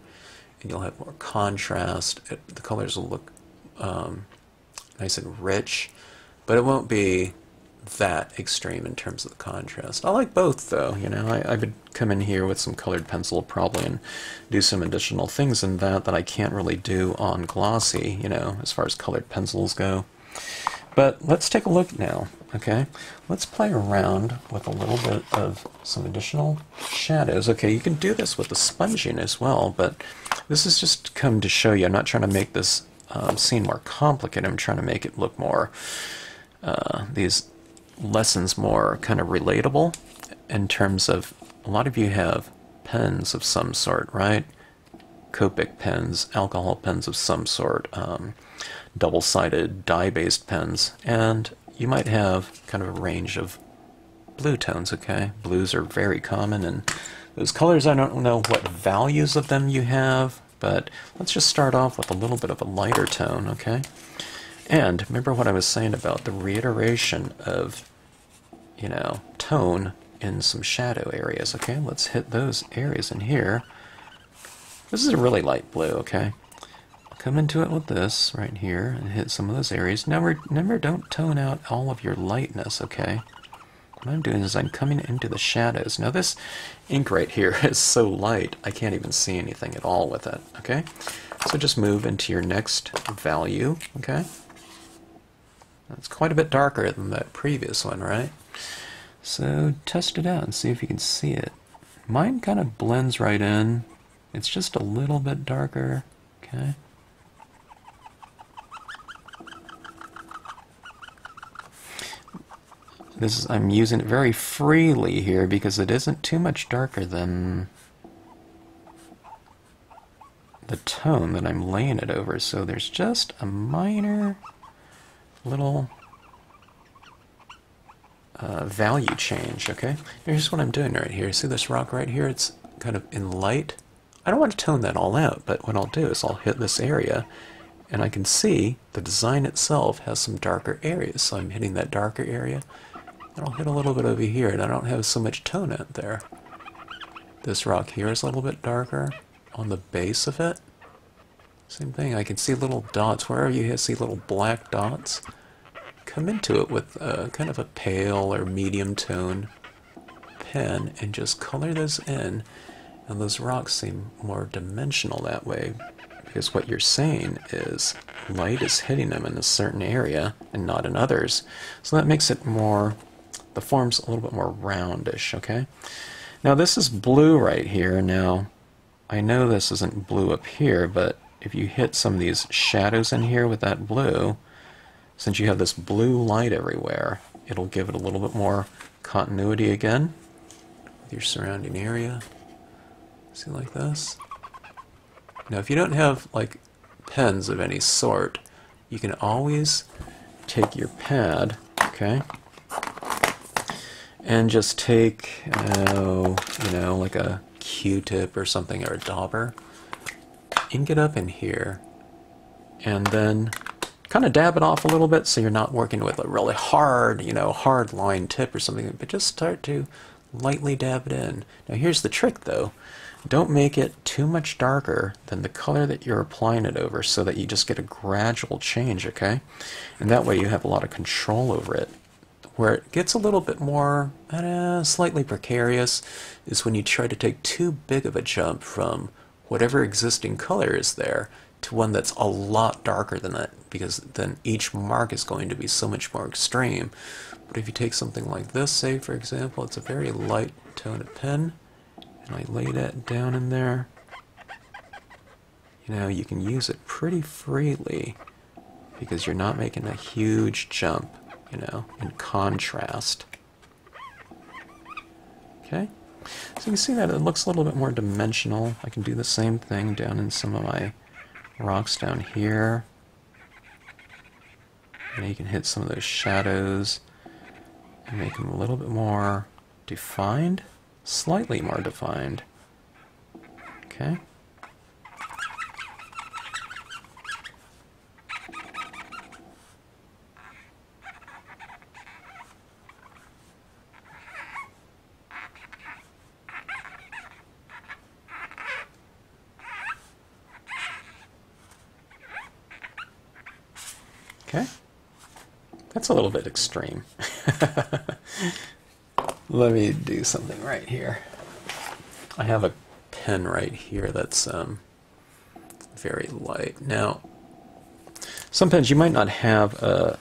and you'll have more contrast. The colors will look nice and rich, but it won't be that extreme in terms of the contrast. I like both though, you know. I would come in here with some colored pencil probably and do some additional things in that I can't really do on glossy, you know, as far as colored pencils go. But let's take a look now, okay? Let's play around with a little bit of some additional shadows. Okay, you can do this with the sponging as well, but this is just come to show you. I'm not trying to make this scene more complicated. I'm trying to make it look more, these lessons more kind of relatable in terms of, a lot of you have pens of some sort, right? Copic pens, alcohol pens of some sort, double-sided dye-based pens, and you might have kind of a range of blue tones, okay? Blues are very common, and those colors, I don't know what values of them you have, but let's just start off with a little bit of a lighter tone, okay? And remember what I was saying about the reiteration of, you know, tone in some shadow areas, okay? Let's hit those areas in here. This is a really light blue, okay? Come into it with this right here and hit some of those areas. Now remember, don't tone out all of your lightness, okay? What I'm doing is I'm coming into the shadows. Now this ink right here is so light, I can't even see anything at all with it, okay? So just move into your next value, okay? That's quite a bit darker than that previous one, right? So test it out and see if you can see it. Mine kind of blends right in. It's just a little bit darker, okay? I'm using it very freely here because it isn't too much darker than the tone that I'm laying it over. So there's just a minor little value change, okay? Here's what I'm doing right here. See this rock right here? It's kind of in light. I don't want to tone that all out, but what I'll do is I'll hit this area and I can see the design itself has some darker areas. So I'm hitting that darker area. And I'll hit a little bit over here, and I don't have so much tone out there. This rock here is a little bit darker on the base of it. Same thing, I can see little dots. Wherever you see little black dots, come into it with kind of a pale or medium tone pen and just color those in. And those rocks seem more dimensional that way, because what you're saying is light is hitting them in a certain area and not in others. So that makes it more, the form's a little bit more roundish, okay? Now this is blue right here. Now I know this isn't blue up here, but if you hit some of these shadows in here with that blue, since you have this blue light everywhere, it'll give it a little bit more continuity again with your surrounding area. See, like this. Now if you don't have like pens of any sort, you can always take your pad, okay, and just take, you know, like a Q-tip or something, or a dauber, and get up in here and then kind of dab it off a little bit so you're not working with a really hard, you know, hard line tip or something, but just start to lightly dab it in. Now here's the trick though. Don't make it too much darker than the color that you're applying it over, so that you just get a gradual change, okay? And that way you have a lot of control over it. Where it gets a little bit more slightly precarious is when you try to take too big of a jump from whatever existing color is there to one that's a lot darker than that, because then each mark is going to be so much more extreme. But if you take something like this, say for example, it's a very light toned pen, and I lay that down in there, you know, you can use it pretty freely because you're not making a huge jump, you know, in contrast. Okay, so you can see that it looks a little bit more dimensional. I can do the same thing down in some of my rocks down here. And you can hit some of those shadows and make them a little bit more defined, slightly more defined. Okay. Okay, that's a little bit extreme. Let me do something right here. I have a pen right here that's very light. Now, some pens you might not have a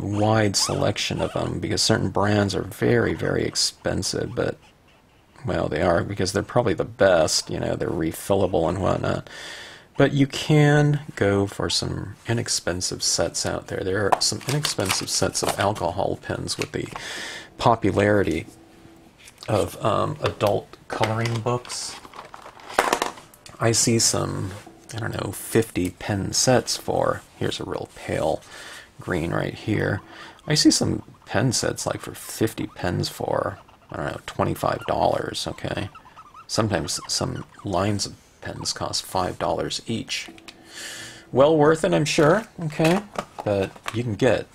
wide selection of them, because certain brands are very, very expensive, but well, they are because they're probably the best. You know, they're refillable and whatnot. But you can go for some inexpensive sets out there. There are some inexpensive sets of alcohol pens with the popularity of adult coloring books. I see some, I don't know, 50 pen sets for, here's a real pale green right here. I see some pen sets like for 50 pens for, I don't know, $25, okay? Sometimes some lines of pens cost $5 each. Well worth it, I'm sure, okay? But you can get,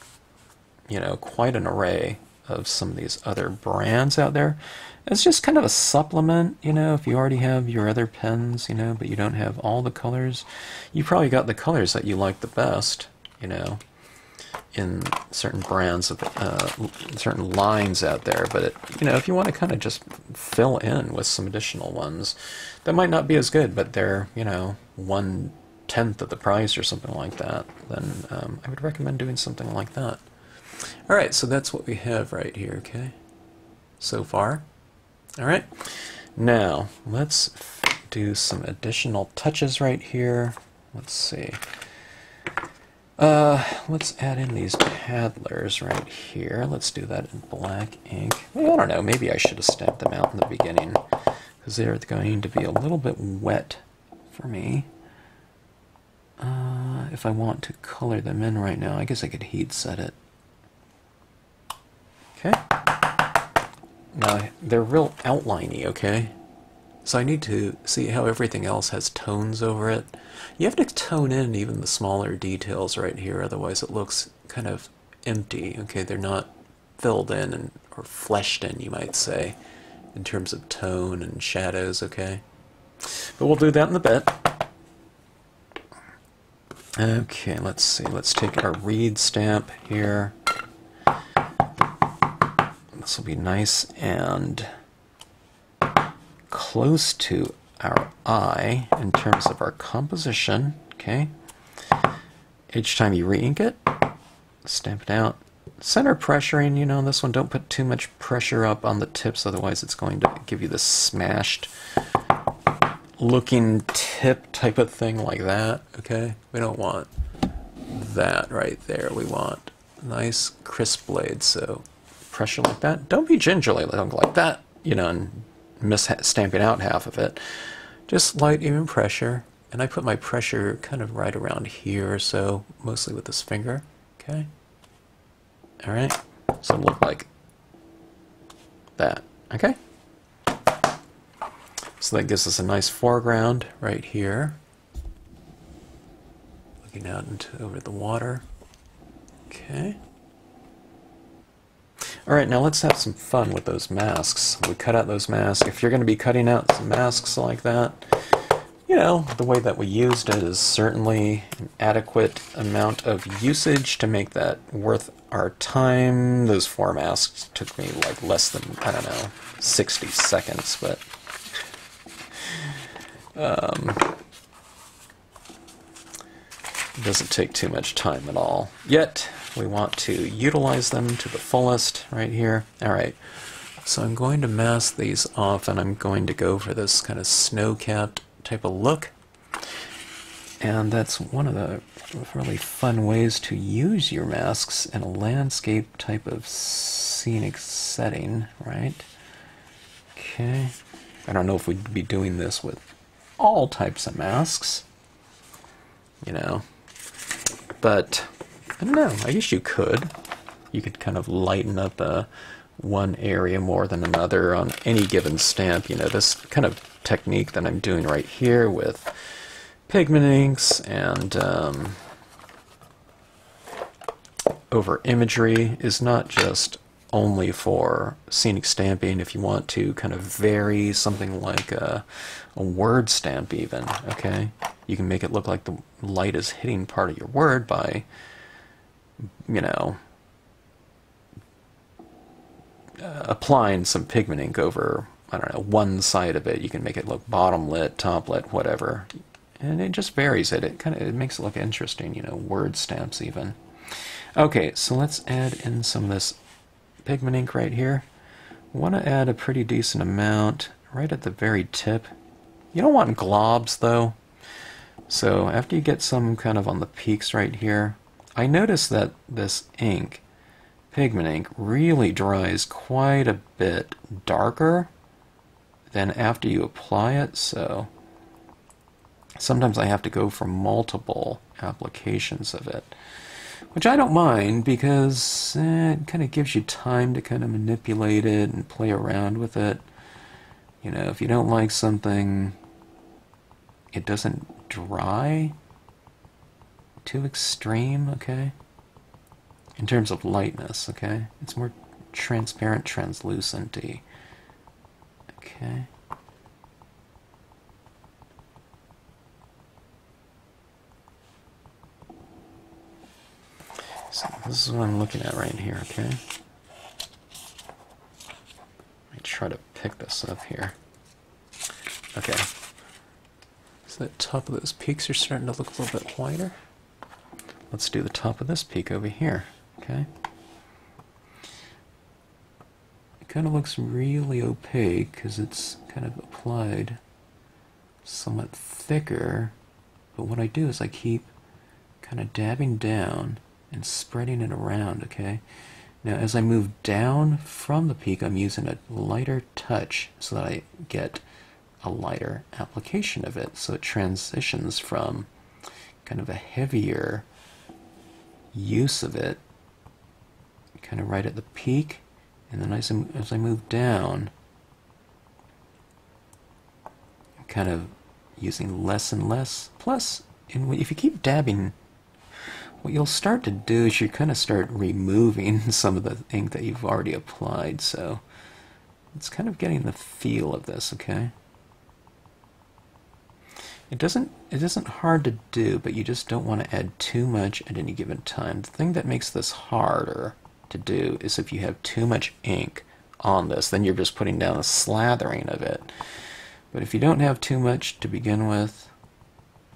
you know, quite an array of some of these other brands out there. It's just kind of a supplement, you know, if you already have your other pens, you know, but you don't have all the colors. You probably got the colors that you like the best, you know, in certain brands of certain lines out there. But it, you know, if you want to kind of just fill in with some additional ones that might not be as good, but they're, you know, 1/10 of the price or something like that, then I would recommend doing something like that. All right, so that's what we have right here, okay, so far. All right, now let's do some additional touches right here. Let's see. Let's add in these paddlers right here. Let's do that in black ink. Well, I don't know, maybe I should have stamped them out in the beginning, because they're going to be a little bit wet for me. If I want to color them in right now, I guess I could heat set it. Okay. Now, they're real outliney, okay? So I need to see how everything else has tones over it. You have to tone in even the smaller details right here, otherwise it looks kind of empty, okay? They're not filled in and, or fleshed in, you might say, in terms of tone and shadows, okay? But we'll do that in a bit. Okay, let's see. Let's take our reed stamp here. This will be nice and close to our eye in terms of our composition, okay? Each time you re-ink it, stamp it out. Center pressuring, you know, this one, don't put too much pressure up on the tips, otherwise it's going to give you this smashed looking tip type of thing like that, okay? We don't want that right there. We want nice crisp blades, so pressure like that. Don't be gingerly like that, you know, and miss stamping out half of it. Just light, even pressure. And I put my pressure kind of right around here or so, mostly with this finger, okay? All right, so it'll look like that, okay? So that gives us a nice foreground right here, looking out into over the water. Okay. All right, now let's have some fun with those masks. We cut out those masks. If you're going to be cutting out some masks like that, you know, the way that we used it is certainly an adequate amount of usage to make that worth our time. Those 4 masks took me like less than, I don't know, 60 seconds, but it doesn't take too much time at all. Yet, we want to utilize them to the fullest right here. Alright, so I'm going to mask these off, and I'm going to go for this kind of snow-capped type of look. And that's one of the really fun ways to use your masks in a landscape type of scenic setting, right? Okay. I don't know if we'd be doing this with all types of masks, you know, but I don't know, I guess you could. You could kind of lighten up one area more than another on any given stamp. You know, this kind of technique that I'm doing right here with pigment inks and over imagery is not just only for scenic stamping. If you want to kind of vary something like a word stamp even, okay? You can make it look like the light is hitting part of your word by, you know, applying some pigment ink over, I don't know, one side of it. You can make it look bottom lit, top lit, whatever. And it just varies it. It makes it look interesting, you know, word stamps even. Okay, so let's add in some of this pigment ink right here. Want to add a pretty decent amount right at the very tip. You don't want globs though. So after you get some kind of on the peaks right here, I noticed that this ink, pigment ink, really dries quite a bit darker than after you apply it, so sometimes I have to go for multiple applications of it, which I don't mind because it kind of gives you time to kind of manipulate it and play around with it. You know, if you don't like something, it doesn't dry too extreme, okay? In terms of lightness, okay? It's more transparent, translucent-y. Okay. So this is what I'm looking at right here, okay? Let me try to pick this up here. Okay. So the top of those peaks are starting to look a little bit whiter. Let's do the top of this peak over here, okay? It kind of looks really opaque because it's kind of applied somewhat thicker, but what I do is I keep kind of dabbing down and spreading it around, okay? Now as I move down from the peak, I'm using a lighter touch so that I get a lighter application of it, so it transitions from kind of a heavier use of it kind of right at the peak, and then as I move down, I'm kind of using less and less. Plus, if you keep dabbing, what you'll start to do is you kind of start removing some of the ink that you've already applied, so it's kind of getting the feel of this, okay? It isn't hard to do, but you just don't want to add too much at any given time. The thing that makes this harder to do is if you have too much ink on this, then you're just putting down a slathering of it. But if you don't have too much to begin with,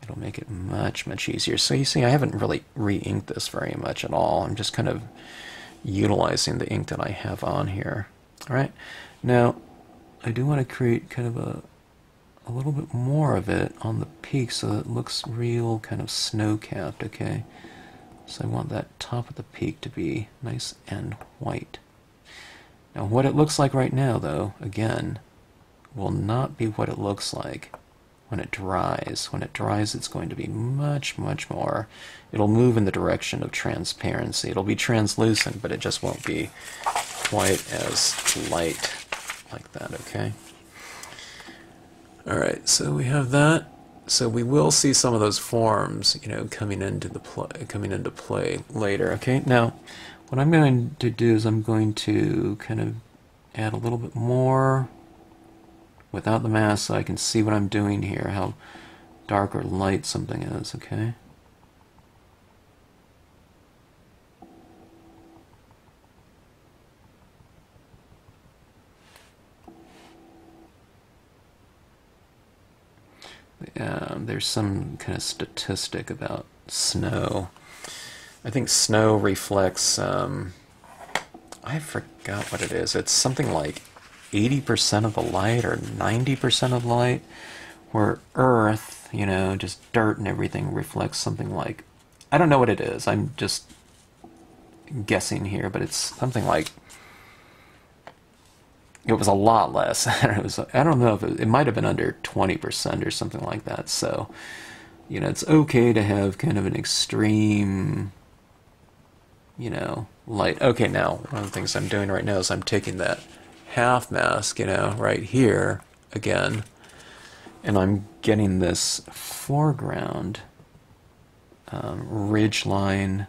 it'll make it much, much easier. So you see, I haven't really re-inked this very much at all. I'm just kind of utilizing the ink that I have on here. Alright, now I do want to create kind of a a little bit more of it on the peak so that it looks real kind of snow-capped, okay? So I want that top of the peak to be nice and white. Now what it looks like right now, though, again, will not be what it looks like when it dries. When it dries, it's going to be much, much more. It'll move in the direction of transparency. It'll be translucent, but it just won't be quite as light like that, okay? Alright, so we have that. So we will see some of those forms, you know, coming into play later, okay? Now, what I'm going to do is I'm going to kind of add a little bit more without the mask so I can see what I'm doing here, how dark or light something is, okay? There's some kind of statistic about snow. I think snow reflects, I forgot what it is. It's something like 80% of the light or 90% of the light, where Earth, you know, just dirt and everything reflects something like, I don't know what it is. I'm just guessing here, but it's something like, it was a lot less. It was, I don't know if it might have been under 20% or something like that. So, you know, it's okay to have kind of an extreme, you know, light. Okay, now, one of the things I'm doing right now is I'm taking that half mask, you know, right here again, and I'm getting this foreground ridge line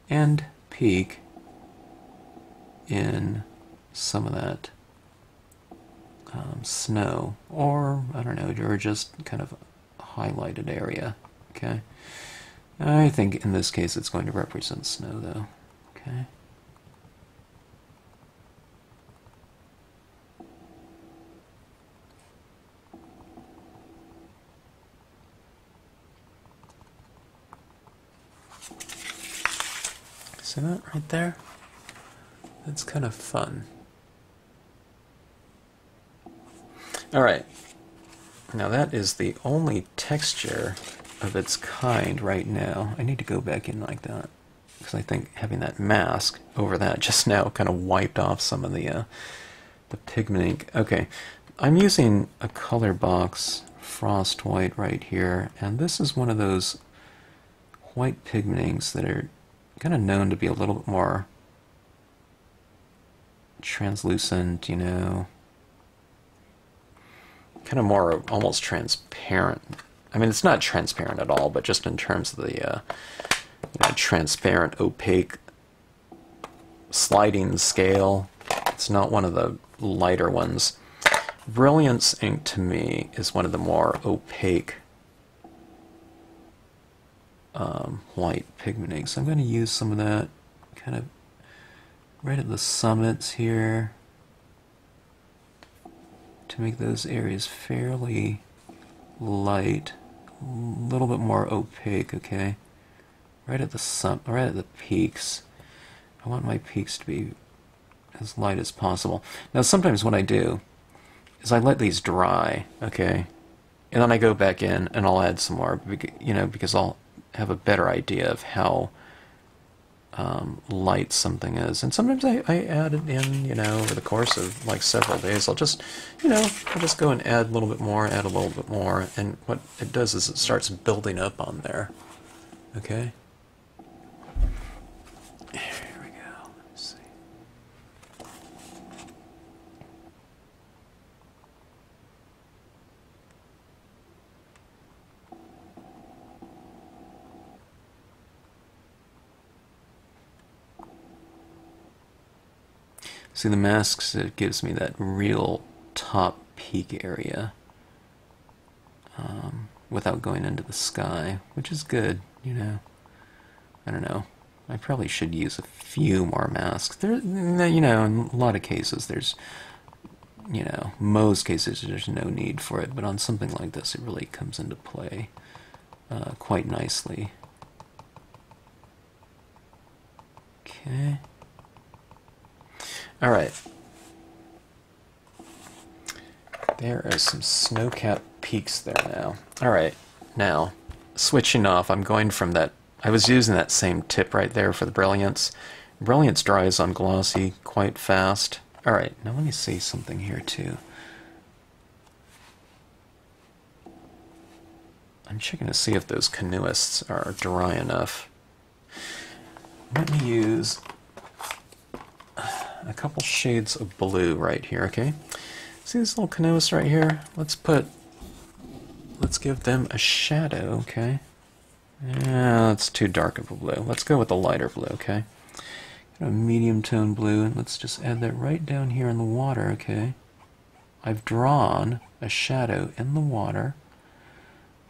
and peak in some of that snow, or I don't know, or just kind of highlighted area, okay? I think in this case it's going to represent snow though, okay? See that right there? That's kind of fun. Alright, now that is the only texture of its kind right now. I need to go back in like that, because I think having that mask over that just now kind of wiped off some of the pigment ink. Okay, I'm using a Colorbox Frost White right here, and this is one of those white pigment inks that are kind of known to be a little bit more translucent, you know, kind of more almost transparent. I mean, it's not transparent at all, but just in terms of the you know, transparent, opaque sliding scale, it's not one of the lighter ones. Brilliance ink to me is one of the more opaque white pigment inks. I'm going to use some of that kind of right at the summits here to make those areas fairly light, a little bit more opaque, okay? Right at the peaks. I want my peaks to be as light as possible. Now sometimes what I do is I let these dry, okay? And then I go back in and I'll add some more, you know, because I'll have a better idea of how light something is. And sometimes I add it in, you know, over the course of like several days. I'll just, you know, I'll just go and add a little bit more, add a little bit more, and what it does is it starts building up on there. Okay? Here we go. Let's see. See, the masks, it gives me that real top peak area without going into the sky, which is good, you know. I don't know. I probably should use a few more masks. There, you know, in a lot of cases, there's, you know, most cases there's no need for it, but on something like this, it really comes into play quite nicely. Okay. All right. There are some snow-capped peaks there now. Alright, now, switching off, I'm going from that, I was using that same tip right there for the Brilliance. Brilliance dries on glossy quite fast. Alright, now let me see something here too. I'm checking to see if those canoeists are dry enough. Let me use a couple shades of blue right here, okay? See these little canoeists right here? Let's give them a shadow, okay? Yeah, that's too dark of a blue. Let's go with a lighter blue, okay? Got a medium tone blue, and let's just add that right down here in the water, okay? I've drawn a shadow in the water,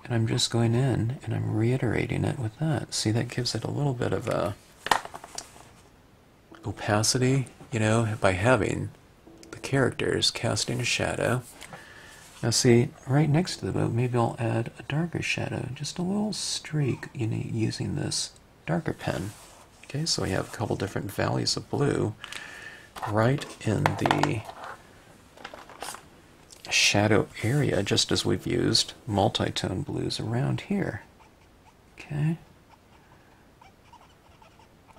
and I'm just going in and I'm reiterating it with that. See, that gives it a little bit of a opacity, you know, by having the characters casting a shadow. Now see, right next to the boat, maybe I'll add a darker shadow, just a little streak, you know, using this darker pen. Okay, so we have a couple different values of blue right in the shadow area, just as we've used multi-tone blues around here. Okay.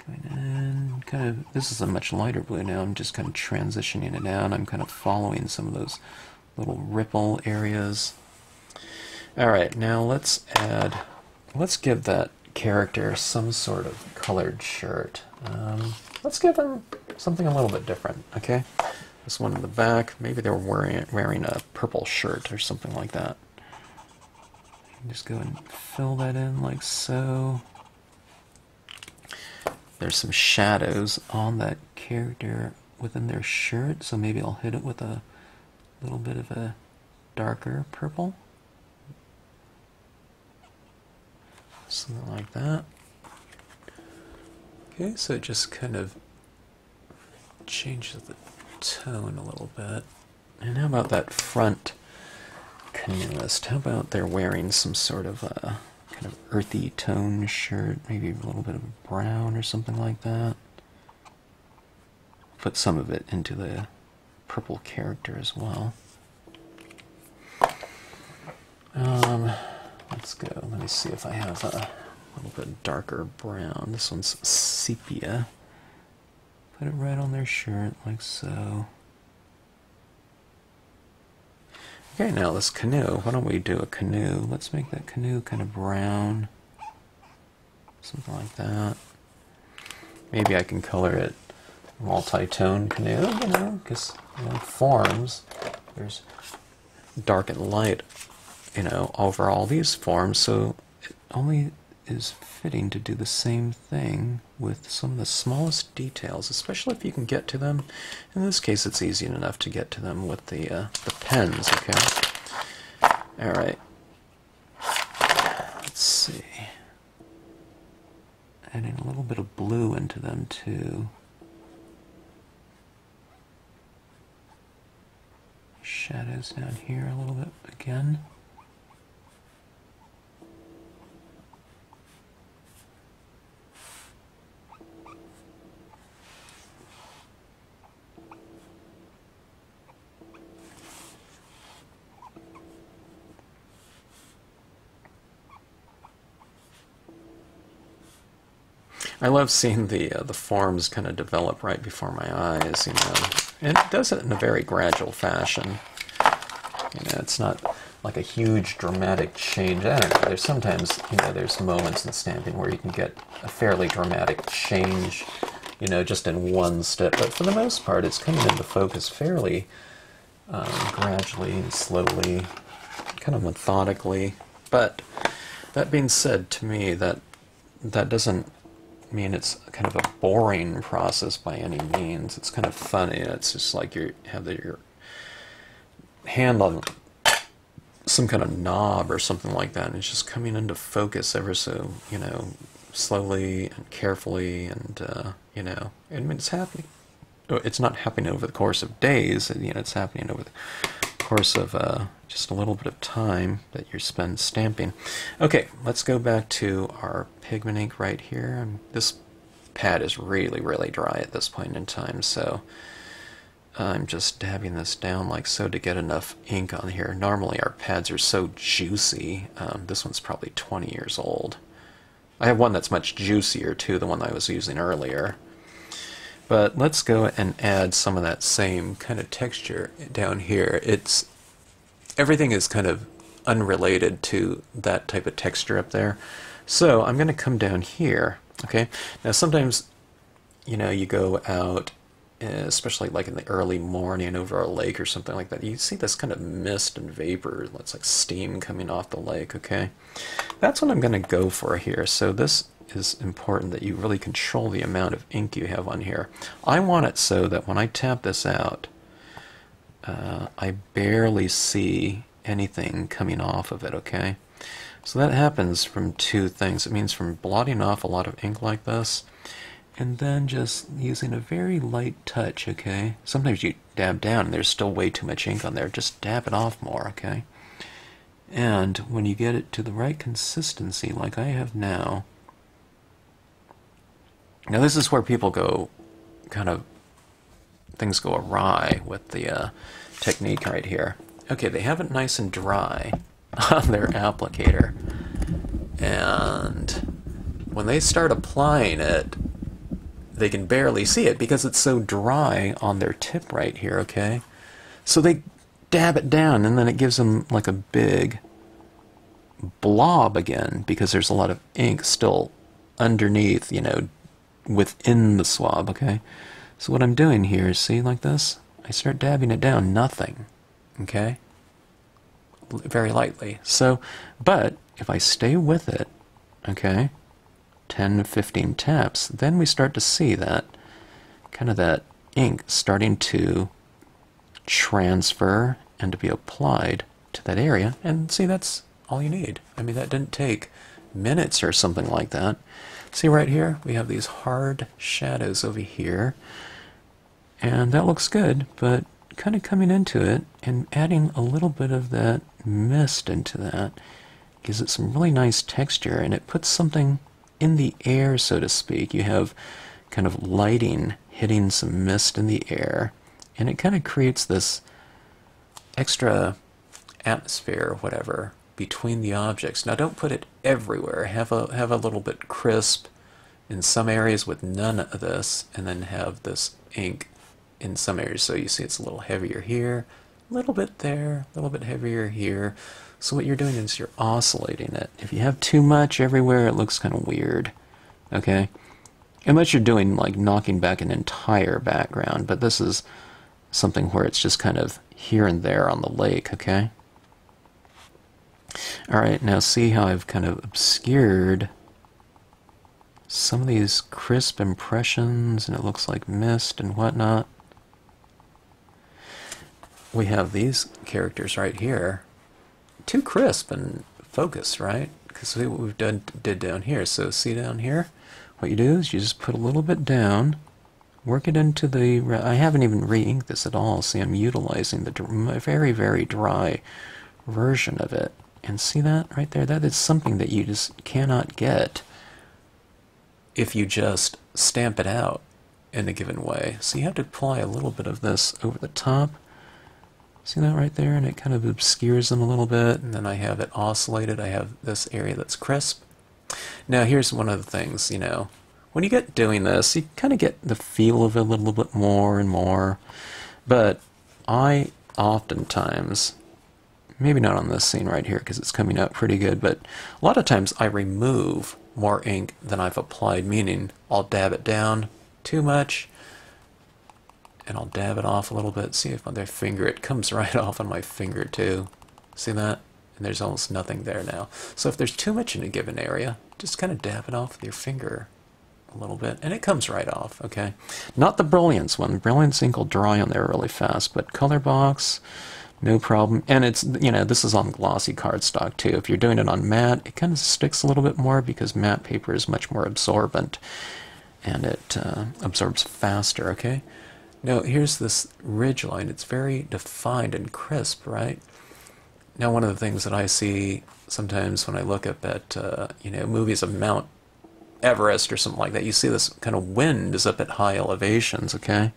Going in, kind of, this is a much lighter blue now, I'm just kind of transitioning it down, I'm kind of following some of those little ripple areas. Alright, now let's give that character some sort of colored shirt. Let's give them something a little bit different, okay? This one in the back, maybe they were wearing a purple shirt or something like that. Just go and fill that in like so. There's some shadows on that character within their shirt, so maybe I'll hit it with a little bit of a darker purple. Something like that. Okay, so it just kind of changes the tone a little bit. And how about that front canoeist? How about they're wearing some sort of a kind of earthy tone shirt, maybe a little bit of brown or something like that. Put some of it into the purple character as well. Let's go. Let me see if I have a little bit darker brown. This one's sepia. Put it right on their shirt, like so. Okay, now this canoe. Why don't we do a canoe? Let's make that canoe kind of brown. Something like that. Maybe I can color it multi-tone canoe, you know, because, you know, forms, there's dark and light, you know, over all these forms, so it only is fitting to do the same thing with some of the smallest details, especially if you can get to them. In this case, it's easy enough to get to them with the pens, okay? Alright. Let's see. Adding a little bit of blue into them, too. Shadows down here a little bit again. I love seeing the forms kind of develop right before my eyes, you know. And it does it in a very gradual fashion. You know, it's not like a huge dramatic change. I don't know, there's sometimes, you know, there's moments in stamping where you can get a fairly dramatic change, you know, just in one step. But for the most part, it's coming into focus fairly gradually and slowly, kind of methodically. But that being said, to me, that doesn't mean it's kind of a boring process by any means. It's kind of funny. It's just like you have your hand on some kind of knob or something like that, and it's just coming into focus ever so, you know, slowly and carefully, and you know, I mean, it's happening. It's not happening over the course of days. You know, it's happening over the course of just a little bit of time that you spend stamping. Okay, let's go back to our pigment ink right here. This pad is really, really dry at this point in time, so I'm just dabbing this down like so to get enough ink on here. Normally our pads are so juicy. This one's probably 20 years old. I have one that's much juicier too, the one I was using earlier. But let's go and add some of that same kind of texture down here. Everything is kind of unrelated to that type of texture up there. So I'm going to come down here. Okay. Now sometimes, you know, you go out, especially like in the early morning over a lake or something like that, you see this kind of mist and vapor. It's like steam coming off the lake. Okay. That's what I'm going to go for here. So this is important that you really control the amount of ink you have on here. I want it so that when I tap this out, I barely see anything coming off of it, okay? So that happens from two things. It means from blotting off a lot of ink like this, and then just using a very light touch, okay? Sometimes you dab down and there's still way too much ink on there. Just dab it off more, okay? And when you get it to the right consistency, like I have now, now this is where people go, kind of, things go awry with the technique right here. Okay, they have it nice and dry on their applicator, and when they start applying it, they can barely see it because it's so dry on their tip right here, okay? So they dab it down, and then it gives them like a big blob again because there's a lot of ink still underneath, you know, within the swab, okay? So what I'm doing here is, see, like this? I start dabbing it down, nothing, okay? Very lightly. So, but if I stay with it, okay, 10 to 15 taps, then we start to see that, kind of that ink starting to transfer and to be applied to that area. And see, that's all you need. I mean, that didn't take minutes or something like that. See right here, we have these hard shadows over here, and that looks good, but kind of coming into it and adding a little bit of that mist into that gives it some really nice texture, and it puts something in the air, so to speak. You have kind of lighting hitting some mist in the air, and it kind of creates this extra atmosphere or whatever between the objects. Now don't put it everywhere. Have a little bit crisp in some areas with none of this, and then have this ink in some areas. So you see it's a little heavier here, a little bit there, a little bit heavier here. So what you're doing is you're oscillating it. If you have too much everywhere, it looks kind of weird, okay? Unless you're doing like knocking back an entire background, but this is something where it's just kind of here and there on the lake, okay? Alright, now see how I've kind of obscured some of these crisp impressions, and it looks like mist and whatnot. We have these characters right here, too crisp and focused, right? Because see what we've did down here. So see down here, what you do is you just put a little bit down, work it into the, I haven't even re-inked this at all. See, I'm utilizing the very, very dry version of it. And see that right there? That is something that you just cannot get if you just stamp it out in a given way. So you have to apply a little bit of this over the top. See that right there? And it kind of obscures them a little bit, and then I have it oscillated. I have this area that's crisp. Now here's one of the things, you know, when you get doing this, you kind of get the feel of it a little bit more and more, but I oftentimes, maybe not on this scene right here because it's coming out pretty good, but a lot of times I remove more ink than I've applied, meaning I'll dab it down too much, and I'll dab it off a little bit. See if on their finger, it comes right off on my finger too. See that? And there's almost nothing there now. So if there's too much in a given area, just kind of dab it off with your finger a little bit, and it comes right off, okay? Not the Brilliance one. Brilliance ink will dry on there really fast, but Colorbox, no problem. And it's, you know, this is on glossy cardstock too. If you're doing it on matte, it kind of sticks a little bit more because matte paper is much more absorbent, and it absorbs faster, okay? Now here's this ridge line. It's very defined and crisp, right? Now one of the things that I see sometimes when I look up at you know, movies of Mount Everest or something like that, you see this kind of wind is up at high elevations, okay?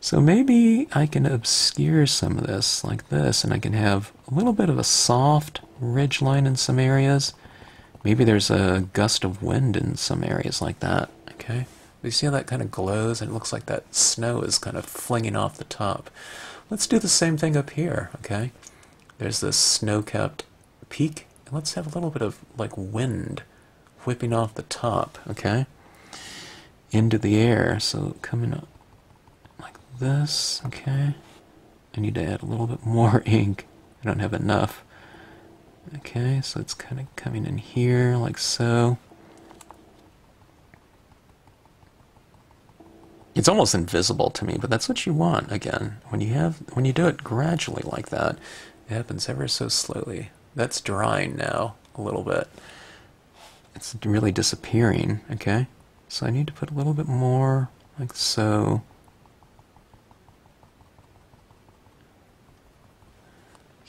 So maybe I can obscure some of this like this, and I can have a little bit of a soft ridge line in some areas. Maybe there's a gust of wind in some areas like that, okay? You see how that kind of glows, and it looks like that snow is kind of flinging off the top. Let's do the same thing up here, okay? There's this snow-capped peak, and let's have a little bit of like wind whipping off the top, okay? Into the air, so coming up like this, okay? I need to add a little bit more ink. I don't have enough. Okay, so it's kind of coming in here like so. It's almost invisible to me, but that's what you want again. When you do it gradually like that, it happens ever so slowly. That's drying now a little bit. It's really disappearing, okay? So I need to put a little bit more like so.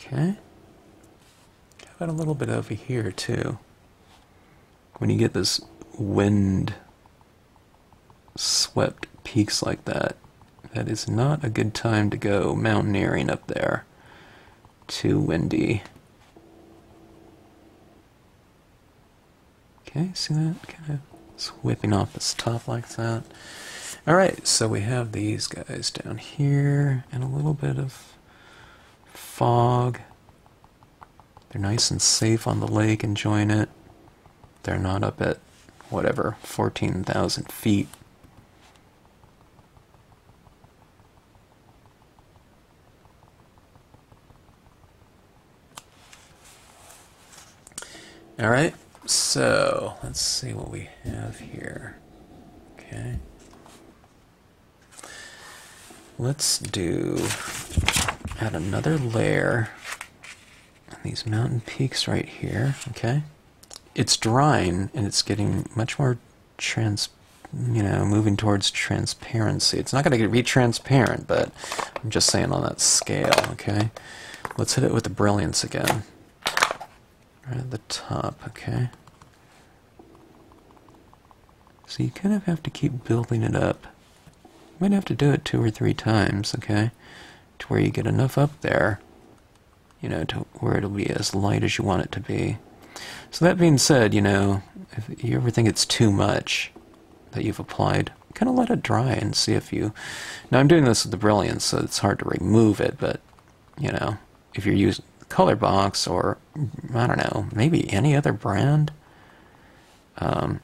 Okay. How about a little bit over here too? When you get this wind swept peaks like that, that is not a good time to go mountaineering up there. Too windy. Okay, see that? Kind of it's whipping off this top like that. Alright, so we have these guys down here, and a little bit of fog. They're nice and safe on the lake, enjoying it. They're not up at, whatever, 14,000 feet. Alright, so let's see what we have here. Okay. Let's add another layer on these mountain peaks right here, okay? It's drying and it's getting much more moving towards transparency. It's not going to be transparent, but I'm just saying on that scale, okay? Let's hit it with the brilliance again. Right at the top, okay? So you kind of have to keep building it up. You might have to do it 2 or 3 times, okay? To where you get enough up there, to where it'll be as light as you want it to be. So that being said, if you ever think it's too much that you've applied, kind of let it dry and see if you... Now I'm doing this with the brilliance, so it's hard to remove it, but, if you're using Colorbox or, I don't know, maybe any other brand,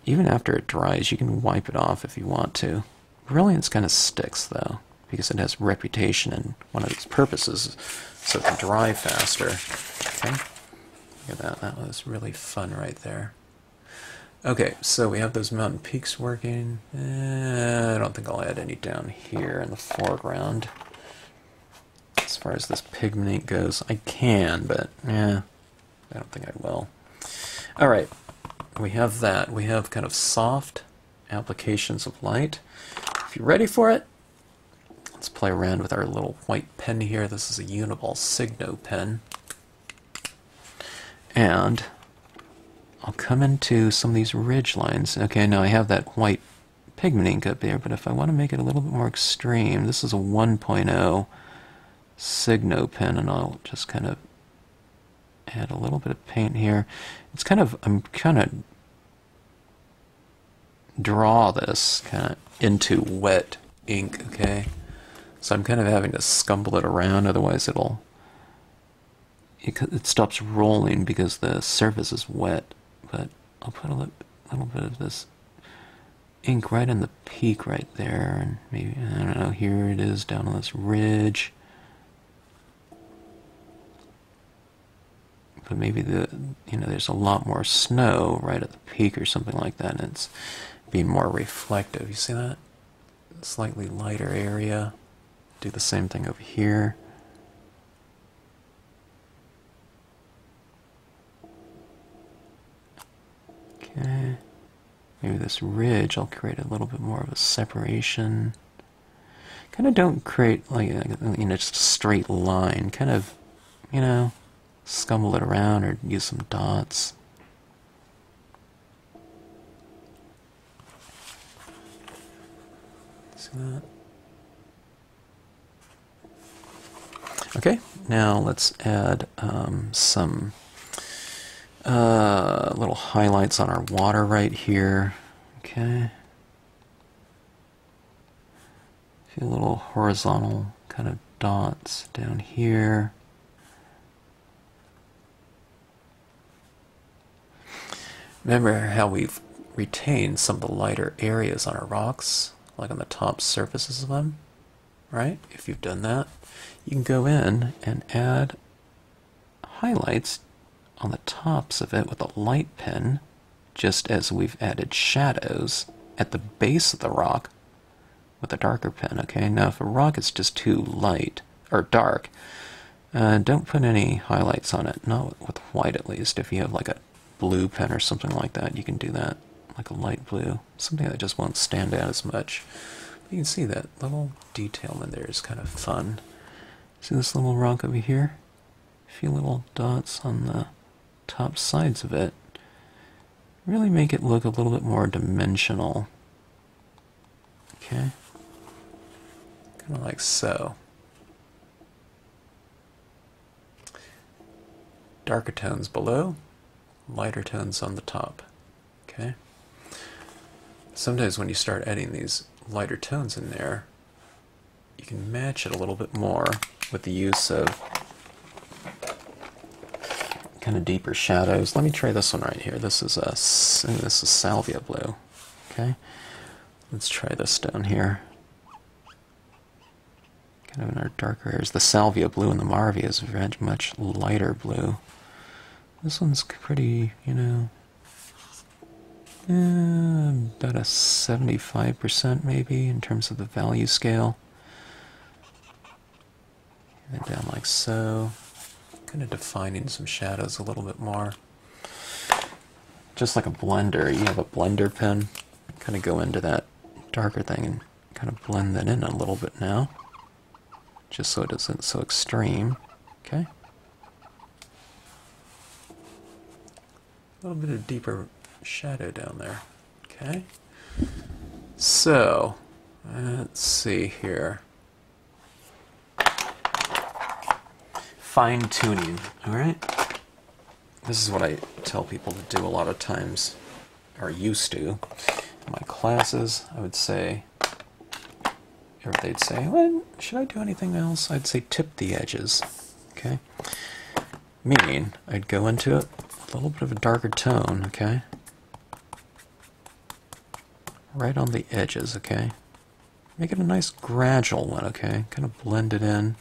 even after it dries, you can wipe it off if you want to. Brilliance kind of sticks, though, because it has reputation, and one of its purposes is so it can dry faster. Okay, look at that. That was really fun right there. Okay, so we have those mountain peaks working. I don't think I'll add any down here in the foreground. As far as this pigment ink goes, I can, but I don't think I will. Alright, we have that. We have kind of soft applications of light. If you're ready for it, let's play around with our little white pen here. This is a Uniball Signo pen. And I'll come into some of these ridge lines. Okay, now I have that white pigment ink up there, but if I want to make it a little bit more extreme, this is a 1.0 Signo pen, and I'll just kind of add a little bit of paint here. It's I'm kind of draw this kind of into wet ink, okay? So I'm kind of having to scumble it around, otherwise it stops rolling because the surface is wet. But I'll put a little bit of this ink right in the peak right there, and maybe, I don't know, here it is down on this ridge. But maybe there's a lot more snow right at the peak or something like that, and it's being more reflective. You see that? Slightly lighter area. Do the same thing over here. Okay. Maybe this ridge, I'll create a little bit more of a separation. Kind of don't create just a straight line. Kind of, scumble it around or use some dots. See that? Okay, now let's add some little highlights on our water right here. Okay. A few little horizontal kind of dots down here. Remember how we've retained some of the lighter areas on our rocks, like on the top surfaces of them, right? If you've done that, you can go in and add highlights on the tops of it with a light pen, just as we've added shadows at the base of the rock with a darker pen. Okay, now if a rock is just too light or dark, don't put any highlights on it, not with white at least. If you have like a blue pen or something like that, you can do that, like a light blue, something that just won't stand out as much. You can see that little detail in there is kind of fun. See this little rock over here? A few little dots on the top sides of it. Really make it look a little bit more dimensional. Okay? Kind of like so. Darker tones below, lighter tones on the top. Okay? Sometimes when you start adding these lighter tones in there, you can match it a little bit more with the use of kind of deeper shadows. Let me try this one right here. This is salvia blue. Okay, let's try this down here. Kind of in our darker areas. The salvia blue and the Marvy is very much lighter blue. This one's pretty, you know, about a 75% maybe in terms of the value scale. And then down like so. Kind of defining some shadows a little bit more. Just like a blender, you have a blender pen, kind of go into that darker thing and kind of blend that in a little bit now, just so it isn't so extreme. Okay. A little bit of deeper shadow down there. Okay. So, let's see here. Fine-tuning, alright? This is what I tell people to do a lot of times, or used to. In my classes, I would say, or they'd say, well, should I do anything else? I'd say tip the edges, okay? Meaning, I'd go into it with a little bit of a darker tone, okay? Right on the edges, okay? Make it a nice gradual one, okay? Kind of blend it in.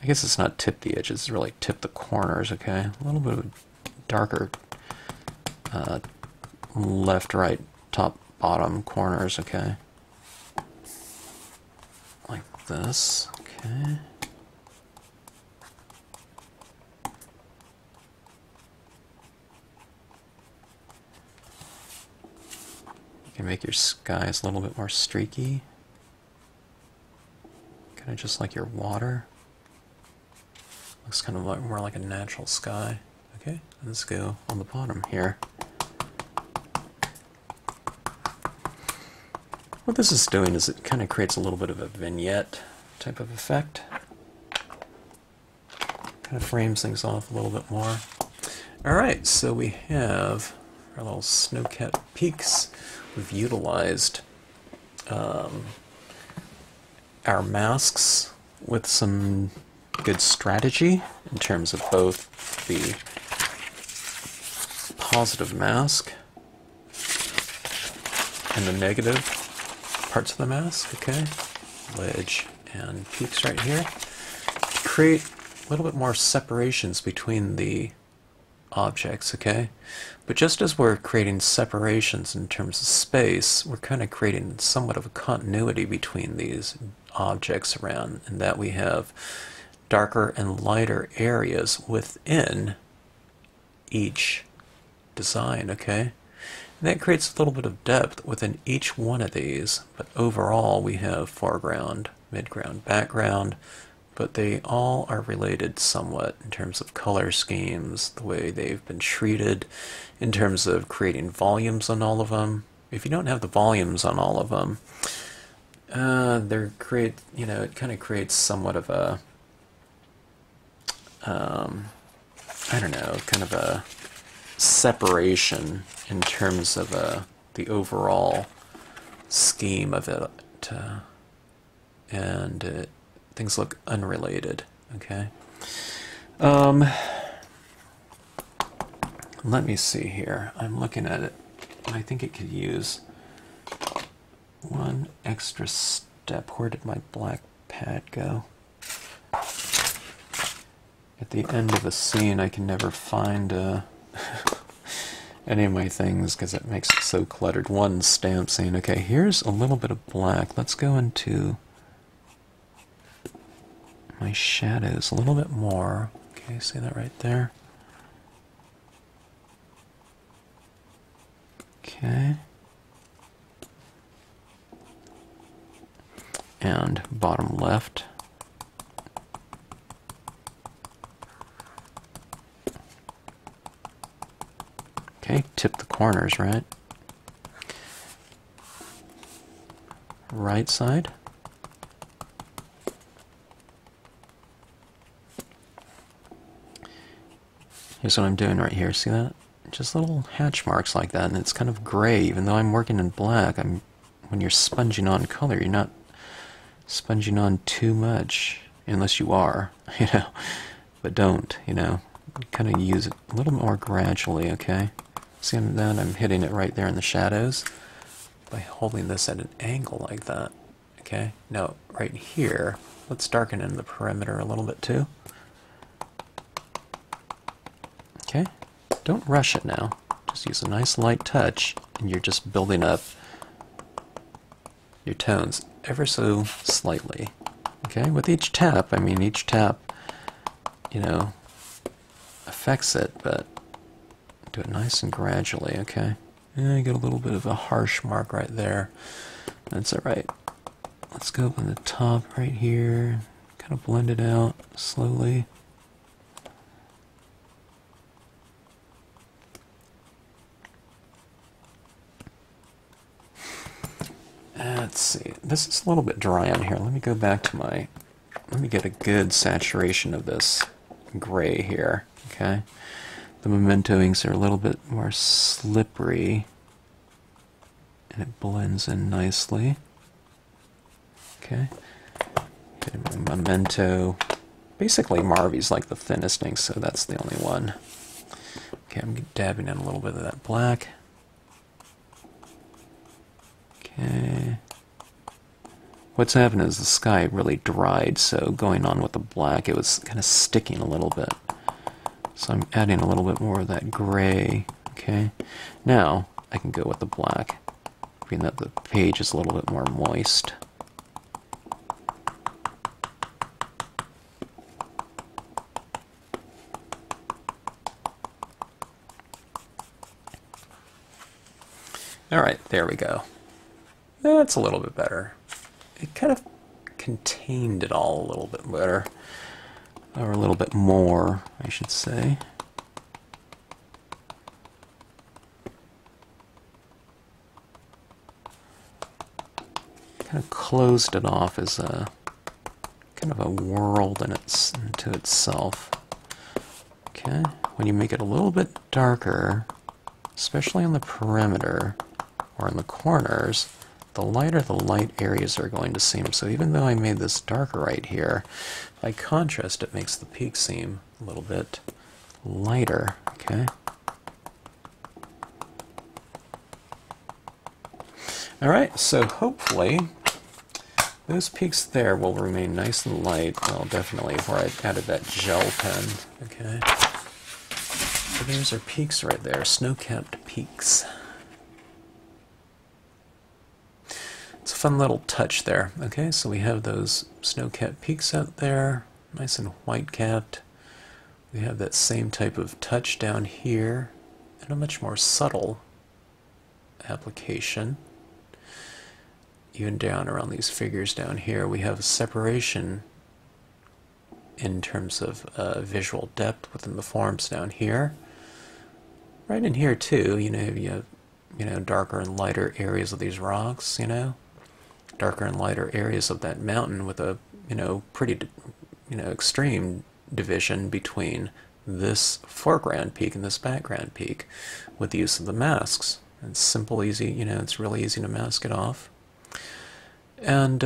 I guess it's not tip the edges, it's really tip the corners, okay? A little bit of a darker left, right, top, bottom corners, okay? Like this, okay? You can make your skies a little bit more streaky. Kind of just like your water. Looks kind of like, more like a natural sky. Okay, let's go on the bottom here. What this is doing is it kind of creates a little bit of a vignette type of effect. Kind of frames things off a little bit more. Alright, so we have our little snow-capped peaks. We've utilized our masks with some good strategy in terms of both the positive mask and the negative parts of the mask, okay? Ledge and peaks right here. Create a little bit more separations between the objects, okay? But just as we're creating separations in terms of space, we're kind of creating somewhat of a continuity between these objects around, in that we have darker and lighter areas within each design, okay? And that creates a little bit of depth within each one of these, but overall we have foreground, midground, background, but they all are related somewhat in terms of color schemes, the way they've been treated, in terms of creating volumes on all of them. If you don't have the volumes on all of them, it kind of creates somewhat of a, I don't know, kind of a separation in terms of the overall scheme of it, and things look unrelated. Okay. Let me see here. I'm looking at it, and I think it could use one extra step. Where did my black pad go? At the end of a scene, I can never find any of my things because it makes it so cluttered. One stamp scene. Okay, here's a little bit of black. Let's go into my shadows a little bit more. Okay, see that right there? Okay. And bottom left. Okay, tip the corners, right? Right side. Here's what I'm doing right here, see that? Just little hatch marks like that, and it's kind of gray, even though I'm working in black. When you're sponging on color, you're not sponging on too much, unless you are, you know, but don't, you know. Kind of use it a little more gradually, okay? See that I'm hitting it right there in the shadows by holding this at an angle like that, okay? Now, right here, let's darken in the perimeter a little bit too. Okay, don't rush it now. Just use a nice light touch, and you're just building up your tones ever so slightly. Okay, with each tap, I mean, each tap, you know, affects it, but do it nice and gradually, okay? Yeah, you get a little bit of a harsh mark right there. That's alright. Let's go up on the top right here, kind of blend it out slowly. Let's see, this is a little bit dry on here. Let me go back to let me get a good saturation of this gray here, okay? The Memento inks are a little bit more slippery, and it blends in nicely. Okay, getting my Memento. Basically, Marvy's like the thinnest ink, so that's the only one. Okay, I'm dabbing in a little bit of that black. Okay. What's happened is the sky really dried, so going on with the black, it was kind of sticking a little bit. So I'm adding a little bit more of that gray, okay? Now, I can go with the black, being that the page is a little bit more moist. Alright, there we go. That's a little bit better. It kind of contained it all a little bit better. Or a little bit more, I should say. Kind of closed it off as a kind of a world into itself. Okay, when you make it a little bit darker, especially on the perimeter or in the corners, the lighter the light areas are going to seem. So even though I made this darker right here, by contrast it makes the peak seem a little bit lighter, okay? Alright, so hopefully those peaks there will remain nice and light. Well, definitely where I added that gel pen, okay? So there's our peaks right there, snow-capped peaks. It's a fun little touch there. Okay, so we have those snow-capped peaks out there, nice and white-capped. We have that same type of touch down here, and a much more subtle application. Even down around these figures down here, we have a separation in terms of visual depth within the forms down here. Right in here too, you have darker and lighter areas of these rocks, you know. darker and lighter areas of that mountain with a, pretty, extreme division between this foreground peak and this background peak with the use of the masks. It's simple, easy, it's really easy to mask it off. And,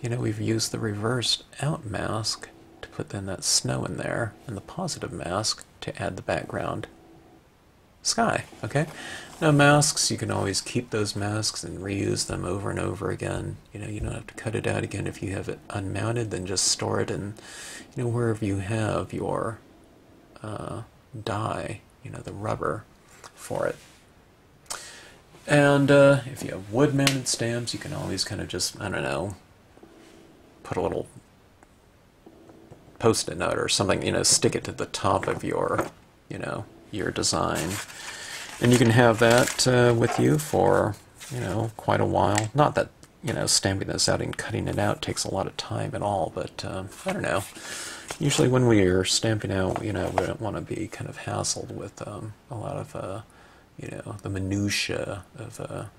we've used the reversed out mask to put then that snow in there, and the positive mask to add the background sky, okay? Now masks, you can always keep those masks and reuse them over and over again. You don't have to cut it out again if you have it unmounted, then just store it in, wherever you have your dye, the rubber for it. And if you have wood-mounted stamps, you can always kind of just, I don't know, put a little Post-it note or something, stick it to the top of your, your design. And you can have that with you for, quite a while. Not that, stamping this out and cutting it out takes a lot of time at all, but I don't know. Usually when we are stamping out, we don't want to be kind of hassled with a lot of, the minutiae of,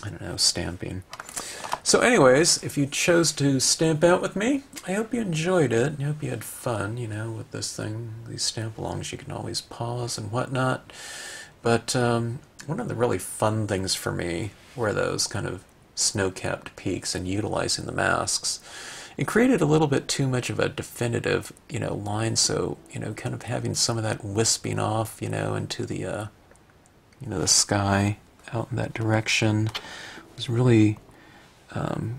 I don't know, stamping. So anyways, if you chose to stamp out with me, I hope you enjoyed it. I hope you had fun, with this thing. These stamp-alongs, you can always pause and whatnot. But one of the really fun things for me were those kind of snow-capped peaks and utilizing the masks. It created a little bit too much of a definitive, line, so, kind of having some of that wisping off, into the, the sky out in that direction was really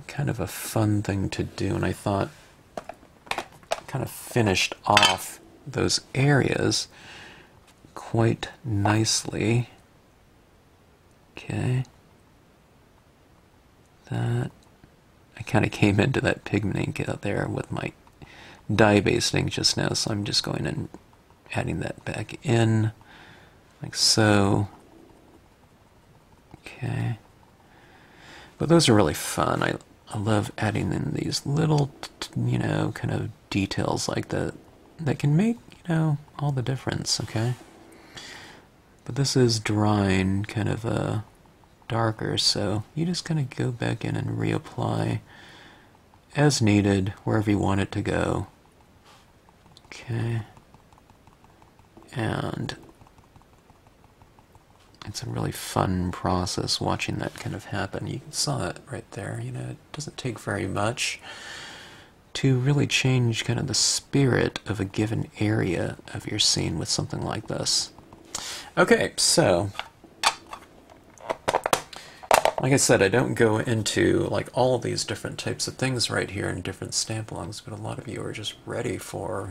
kind of a fun thing to do, and I thought kind of finished off those areas quite nicely. Okay. That, I kind of came into that pigment ink out there with my dye-based ink just now, so I'm just going and adding that back in, like so. Okay. But those are really fun. I love adding in these little, kind of details like that that can make, all the difference, okay? But this is drying kind of darker, so you just kind of go back in and reapply as needed wherever you want it to go. Okay. And it's a really fun process watching that kind of happen. You saw it right there. It doesn't take very much to really change kind of the spirit of a given area of your scene with something like this. Okay, so like I said, I don't go into like all of these different types of things right here in different stamp-alongs, but a lot of you are just ready for,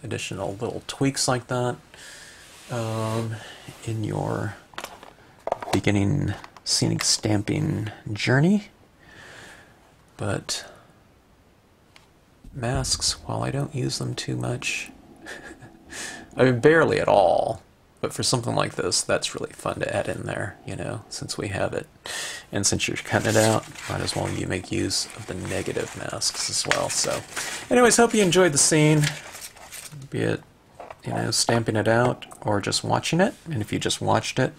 additional little tweaks like that in your beginning scenic stamping journey. But masks, while I don't use them too much, I mean barely at all, but for something like this, that's really fun to add in there, since we have it. And since you're cutting it out, might as well you make use of the negative masks as well. So anyways, hope you enjoyed the scene, be it stamping it out or just watching it. And if you just watched it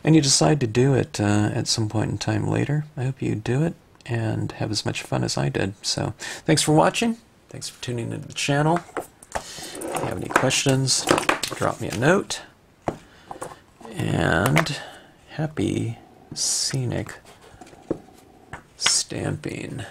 and you decide to do it at some point in time later, I hope you do it and have as much fun as I did. So thanks for watching. Thanks for tuning into the channel. If you have any questions, drop me a note. And happy scenic stamping.